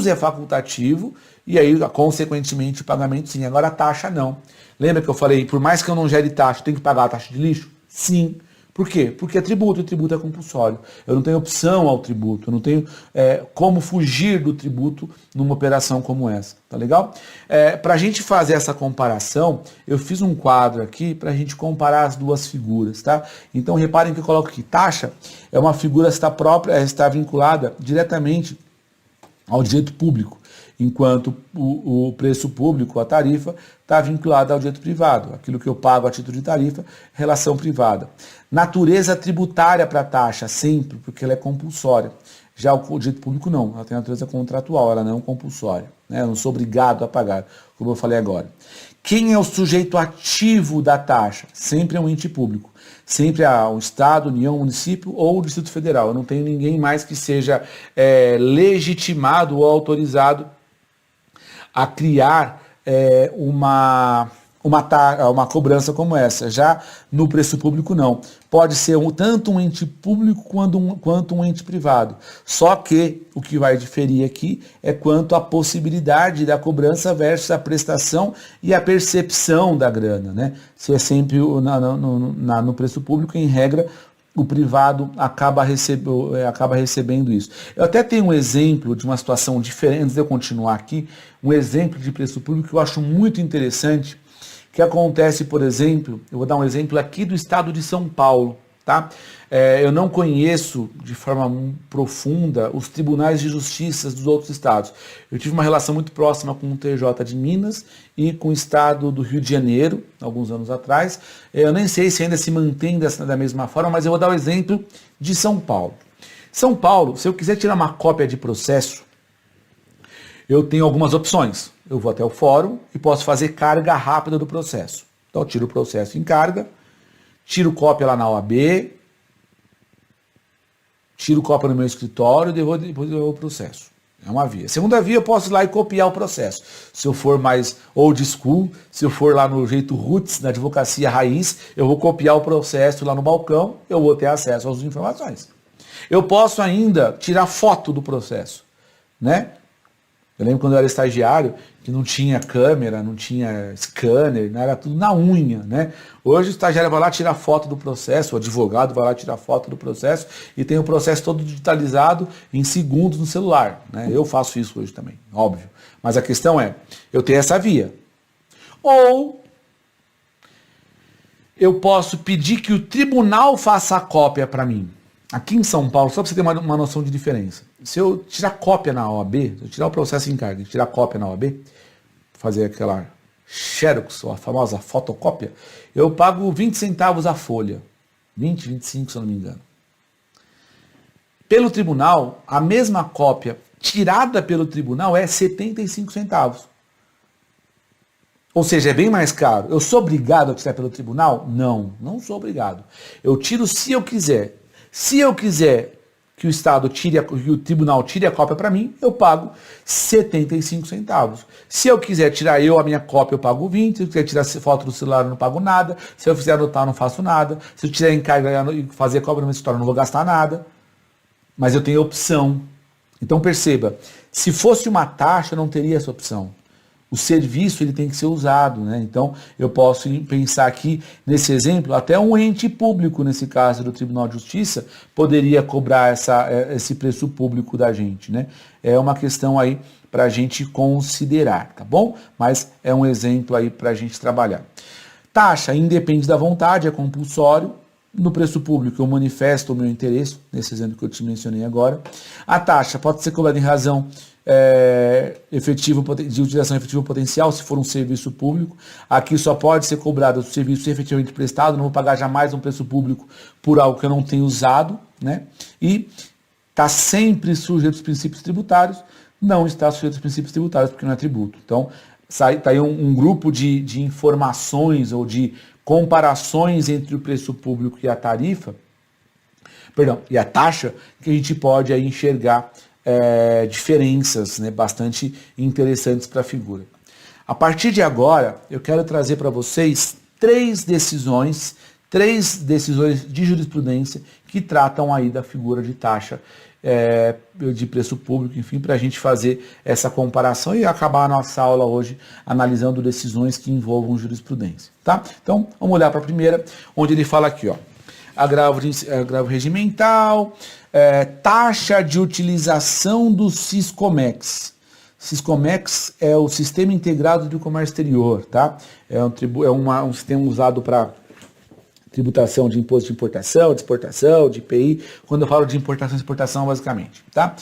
é facultativo, e aí, consequentemente, o pagamento sim. Agora a taxa não. Lembra que eu falei, por mais que eu não gere taxa, eu tenho que pagar a taxa de lixo? Sim. Por quê? Porque é tributo, e tributo é compulsório. Eu não tenho opção ao tributo, eu não tenho como fugir do tributo numa operação como essa. Tá legal? Para a gente fazer essa comparação, eu fiz um quadro aqui para a gente comparar as duas figuras, tá? Então reparem que eu coloco aqui, taxa é uma figura que está vinculada diretamente ao direito público, enquanto o preço público, a tarifa, está vinculada ao direito privado. Aquilo que eu pago a título de tarifa, relação privada. Natureza tributária para a taxa, sempre, porque ela é compulsória. Já o direito público não, ela tem natureza contratual, ela não é compulsória. Né? Eu não sou obrigado a pagar, como eu falei agora. Quem é o sujeito ativo da taxa? Sempre é um ente público. Sempre há o Estado, União, município ou o Distrito Federal. Eu não tenho ninguém mais que seja legitimado ou autorizado a criar uma cobrança como essa. Já no preço público, não. Pode ser tanto um ente público quanto um ente privado. Só que o que vai diferir aqui é quanto à possibilidade da cobrança versus a prestação e a percepção da grana. Né? Se é sempre no preço público, em regra, o privado acaba recebendo isso. Eu até tenho um exemplo de uma situação diferente, antes de eu continuar aqui, um exemplo de preço público que eu acho muito interessante, que acontece, por exemplo, eu vou dar um exemplo aqui do estado de São Paulo, tá? Eu não conheço de forma profunda os tribunais de justiça dos outros estados. Eu tive uma relação muito próxima com o TJ de Minas e com o estado do Rio de Janeiro, alguns anos atrás. Eu nem sei se ainda se mantém da mesma forma, mas eu vou dar o exemplo de São Paulo. São Paulo, se eu quiser tirar uma cópia de processo, eu tenho algumas opções. Eu vou até o fórum e posso fazer carga rápida do processo. Então eu tiro o processo em carga, tiro cópia lá na OAB, tiro cópia no meu escritório e depois eu o processo. É uma via. Segunda via, eu posso ir lá e copiar o processo. Se eu for mais old school, se eu for lá no jeito roots, na advocacia raiz, eu vou copiar o processo lá no balcão, eu vou ter acesso às informações. Eu posso ainda tirar foto do processo, né? Eu lembro quando eu era estagiário, que não tinha câmera, não tinha scanner, né? Era tudo na unha, né? Hoje o estagiário vai lá tirar foto do processo, o advogado vai lá tirar foto do processo e tem o processo todo digitalizado em segundos no celular, né? Eu faço isso hoje também, óbvio. Mas a questão é, eu tenho essa via. Ou eu posso pedir que o tribunal faça a cópia para mim. Aqui em São Paulo, só para você ter uma noção de diferença. Se eu tirar cópia na OAB, se eu tirar o processo em carga e tirar cópia na OAB, fazer aquela Xerox, ou a famosa fotocópia, eu pago 20 centavos a folha. 20, 25, se eu não me engano. Pelo tribunal, a mesma cópia tirada pelo tribunal é 75 centavos. Ou seja, é bem mais caro. Eu sou obrigado a tirar pelo tribunal? Não, não sou obrigado. Eu tiro se eu quiser. Se eu quiser que o Estado tire, que o tribunal tire a cópia para mim, eu pago 75 centavos. Se eu quiser tirar a minha cópia, eu pago 20. Se eu quiser tirar foto do celular, eu não pago nada. Se eu fizer anotar, eu não faço nada. Se eu tirar encargo e fazer a cópia no meu escritório, eu não vou gastar nada. Mas eu tenho opção. Então perceba, se fosse uma taxa, eu não teria essa opção. O serviço ele tem que ser usado, né? Então eu posso pensar aqui nesse exemplo, até um ente público, nesse caso do Tribunal de Justiça, poderia cobrar esse preço público da gente, né? É uma questão aí para a gente considerar, tá bom? Mas é um exemplo aí para a gente trabalhar. Taxa independe da vontade, é compulsório. No preço público eu manifesto o meu interesse, nesse exemplo que eu te mencionei agora. A taxa pode ser cobrada em razão de utilização efetiva potencial, se for um serviço público. Aqui só pode ser cobrado o serviço efetivamente prestado, não vou pagar jamais um preço público por algo que eu não tenho usado, né? E está sempre sujeito aos princípios tributários, não está sujeito aos princípios tributários porque não é tributo. Então, está aí um grupo de informações ou de comparações entre o preço público e a tarifa, e a taxa, que a gente pode aí enxergar diferenças, né, bastante interessantes para a figura. A partir de agora, eu quero trazer para vocês três decisões de jurisprudência que tratam aí da figura de taxa de preço público, enfim, para a gente fazer essa comparação e acabar a nossa aula hoje analisando decisões que envolvam jurisprudência, tá? Então, vamos olhar para a primeira, onde ele fala aqui, ó, agravo regimental, taxa de utilização do Siscomex. Siscomex é o Sistema Integrado de Comércio Exterior, tá? É um sistema usado para tributação de imposto de importação, de exportação, de IPI, quando eu falo de importação e exportação, basicamente, tá?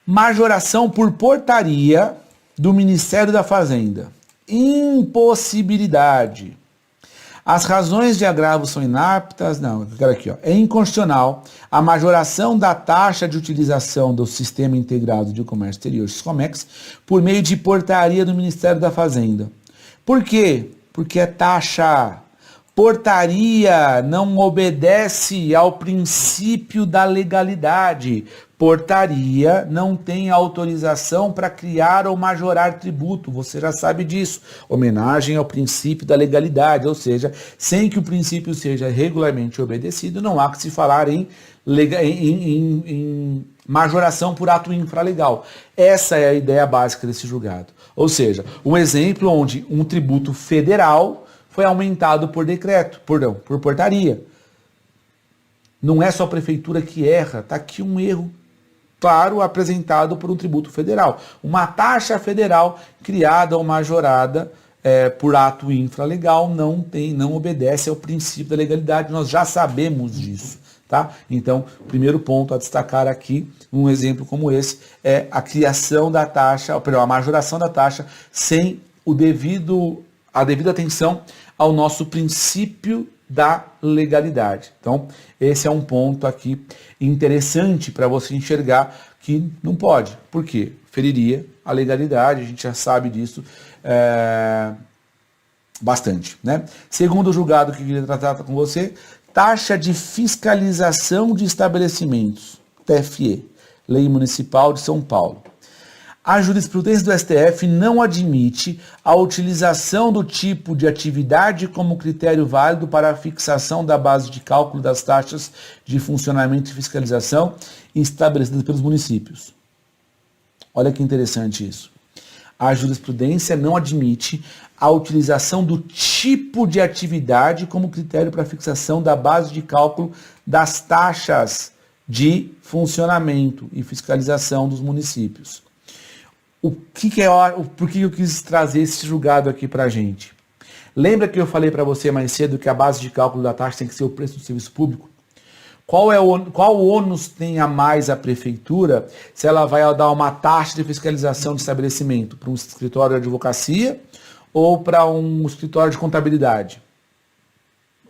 Majoração por portaria do Ministério da Fazenda. Impossibilidade. As razões de agravo são inaptas, não, eu quero aqui, ó, é inconstitucional a majoração da taxa de utilização do Sistema Integrado de Comércio Exterior, Siscomex, por meio de portaria do Ministério da Fazenda. Por quê? Porque é taxa. Portaria não obedece ao princípio da legalidade. Portaria não tem autorização para criar ou majorar tributo. Você já sabe disso. Homenagem ao princípio da legalidade, ou seja, sem que o princípio seja regularmente obedecido, não há que se falar em majoração por ato infralegal. Essa é a ideia básica desse julgado. Ou seja, um exemplo onde um tributo federal foi aumentado por decreto, por portaria. Não é só a prefeitura que erra, está aqui um erro claro apresentado por um tributo federal. Uma taxa federal criada ou majorada por ato infralegal não obedece ao princípio da legalidade, nós já sabemos disso. Tá? Então, o primeiro ponto a destacar aqui, um exemplo como esse, é a criação da taxa, a majoração da taxa sem a devida atenção ao nosso princípio da legalidade. Então, esse é um ponto aqui interessante para você enxergar que não pode. Por quê? Feriria a legalidade, a gente já sabe disso bastante, né? Segundo o julgado que eu queria tratar com você, taxa de fiscalização de estabelecimentos, TFE, Lei Municipal de São Paulo. A jurisprudência do STF não admite a utilização do tipo de atividade como critério válido para a fixação da base de cálculo das taxas de funcionamento e fiscalização estabelecidas pelos municípios. Olha que interessante isso. A jurisprudência não admite a utilização do tipo de atividade como critério para a fixação da base de cálculo das taxas de funcionamento e fiscalização dos municípios. Por que eu quis trazer esse julgado aqui para a gente? Lembra que eu falei para você mais cedo que a base de cálculo da taxa tem que ser o preço do serviço público? Qual ônus tem a mais a prefeitura se ela vai dar uma taxa de fiscalização de estabelecimento para um escritório de advocacia ou para um escritório de contabilidade?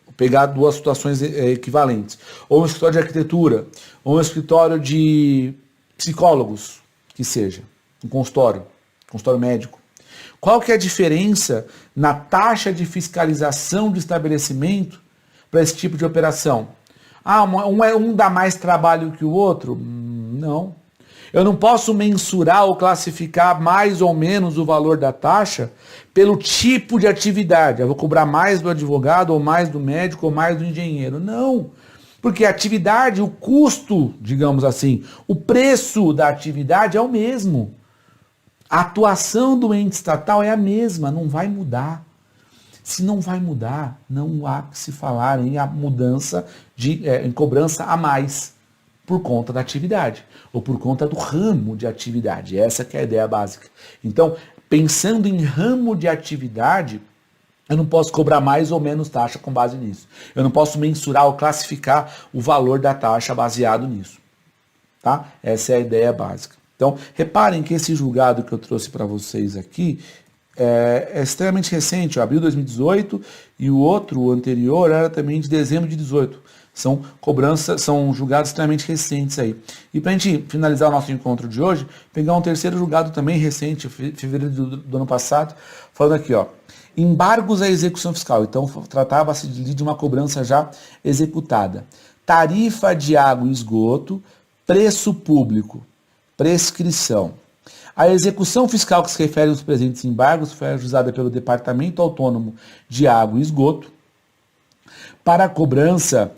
Vou pegar duas situações equivalentes. Ou um escritório de arquitetura, ou um escritório de psicólogos, que seja, um consultório médico. Qual que é a diferença na taxa de fiscalização do estabelecimento para esse tipo de operação? Um dá mais trabalho que o outro? Não. Eu não posso mensurar ou classificar mais ou menos o valor da taxa pelo tipo de atividade. Eu vou cobrar mais do advogado, ou mais do médico, ou mais do engenheiro. Não. Porque a atividade, o custo, digamos assim, o preço da atividade é o mesmo. A atuação do ente estatal é a mesma, não vai mudar. Se não vai mudar, não há que se falar em mudança em cobrança a mais por conta da atividade ou por conta do ramo de atividade. Essa que é a ideia básica. Então, pensando em ramo de atividade, eu não posso cobrar mais ou menos taxa com base nisso. Eu não posso mensurar ou classificar o valor da taxa baseado nisso. Tá? Essa é a ideia básica. Então, reparem que esse julgado que eu trouxe para vocês aqui é extremamente recente, abril de 2018, e o outro, o anterior, era também de dezembro de 2018. São julgados extremamente recentes aí. E para a gente finalizar o nosso encontro de hoje, pegar um terceiro julgado também recente, fevereiro do ano passado, falando aqui, ó, embargos à execução fiscal. Então, tratava-se de uma cobrança já executada. Tarifa de água e esgoto, preço público, prescrição. A execução fiscal que se refere aos presentes embargos foi ajuizada pelo Departamento Autônomo de Água e Esgoto para a cobrança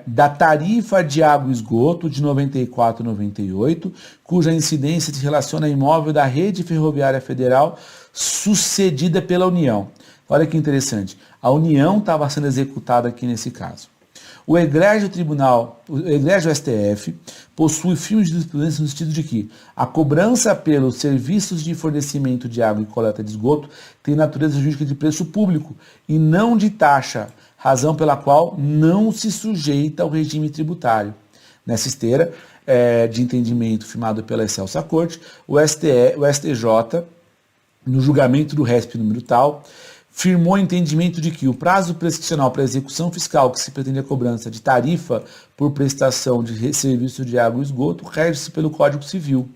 da tarifa de água e esgoto de 94 e 98, cuja incidência se relaciona a imóvel da Rede Ferroviária Federal sucedida pela União. Olha que interessante, a União estava sendo executada aqui nesse caso. O egrégio STF, possui firme jurisprudência no sentido de que a cobrança pelos serviços de fornecimento de água e coleta de esgoto tem natureza jurídica de preço público e não de taxa, razão pela qual não se sujeita ao regime tributário. Nessa esteira de entendimento firmado pela Excelsa Corte, o STJ, no julgamento do RESP número tal, firmou o entendimento de que o prazo prescricional para execução fiscal que se pretende a cobrança de tarifa por prestação de serviço de água e esgoto rege-se pelo Código Civil.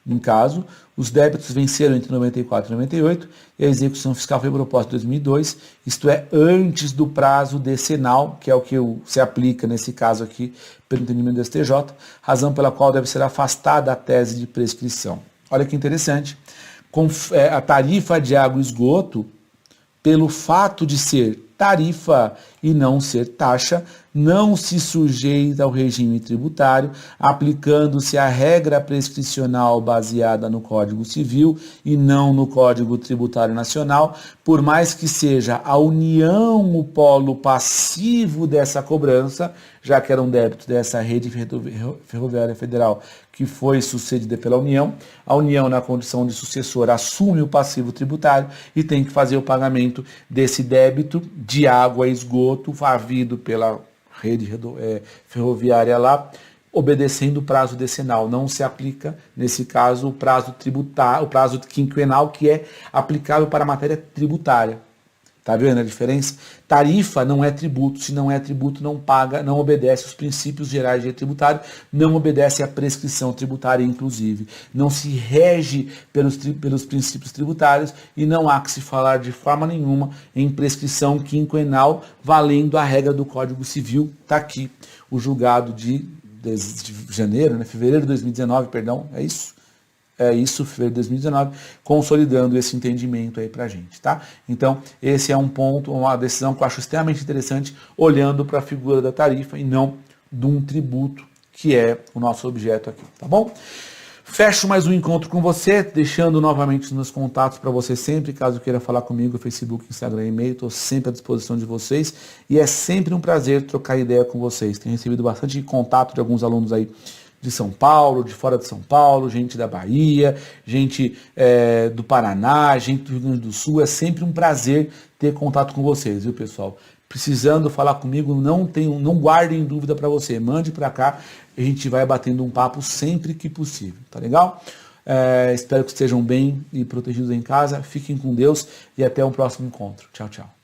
No caso, os débitos venceram entre 94 e 98 e a execução fiscal foi proposta em 2002, isto é, antes do prazo decenal, que é o que se aplica nesse caso aqui pelo entendimento do STJ, razão pela qual deve ser afastada a tese de prescrição. Olha que interessante. A tarifa de água e esgoto, pelo fato de ser tarifa e não ser taxa, não se sujeita ao regime tributário, aplicando-se a regra prescricional baseada no Código Civil e não no Código Tributário Nacional, por mais que seja a União o polo passivo dessa cobrança, já que era um débito dessa Rede Ferroviária Federal que foi sucedida pela União, a União, na condição de sucessor, assume o passivo tributário e tem que fazer o pagamento desse débito de água e esgoto havido pela Rede Ferroviária lá, obedecendo o prazo decenal. Não se aplica, nesse caso, o prazo tributário, o prazo quinquenal, que é aplicável para a matéria tributária. Tá vendo a diferença? Tarifa não é tributo. Se não é tributo, não paga, não obedece os princípios gerais de direito tributário, não obedece à prescrição tributária, inclusive. Não se rege pelos princípios tributários e não há que se falar de forma nenhuma em prescrição quinquenal, valendo a regra do Código Civil. Está aqui o julgado de janeiro, fevereiro de 2019, perdão, é isso? Fevereiro de 2019, consolidando esse entendimento aí pra gente, tá? Então, esse é um ponto, uma decisão que eu acho extremamente interessante, olhando para a figura da tarifa e não de um tributo, que é o nosso objeto aqui, tá bom? Fecho mais um encontro com você, deixando novamente os meus contatos para você sempre, caso queira falar comigo, Facebook, Instagram, e-mail, estou sempre à disposição de vocês, e é sempre um prazer trocar ideia com vocês. Tenho recebido bastante contato de alguns alunos aí, de São Paulo, de fora de São Paulo, gente da Bahia, gente do Paraná, gente do Rio Grande do Sul. É sempre um prazer ter contato com vocês, viu, pessoal? Precisando falar comigo, não guardem dúvida para você. Mande para cá, a gente vai batendo um papo sempre que possível, tá legal? Espero que estejam bem e protegidos em casa. Fiquem com Deus e até um próximo encontro. Tchau, tchau.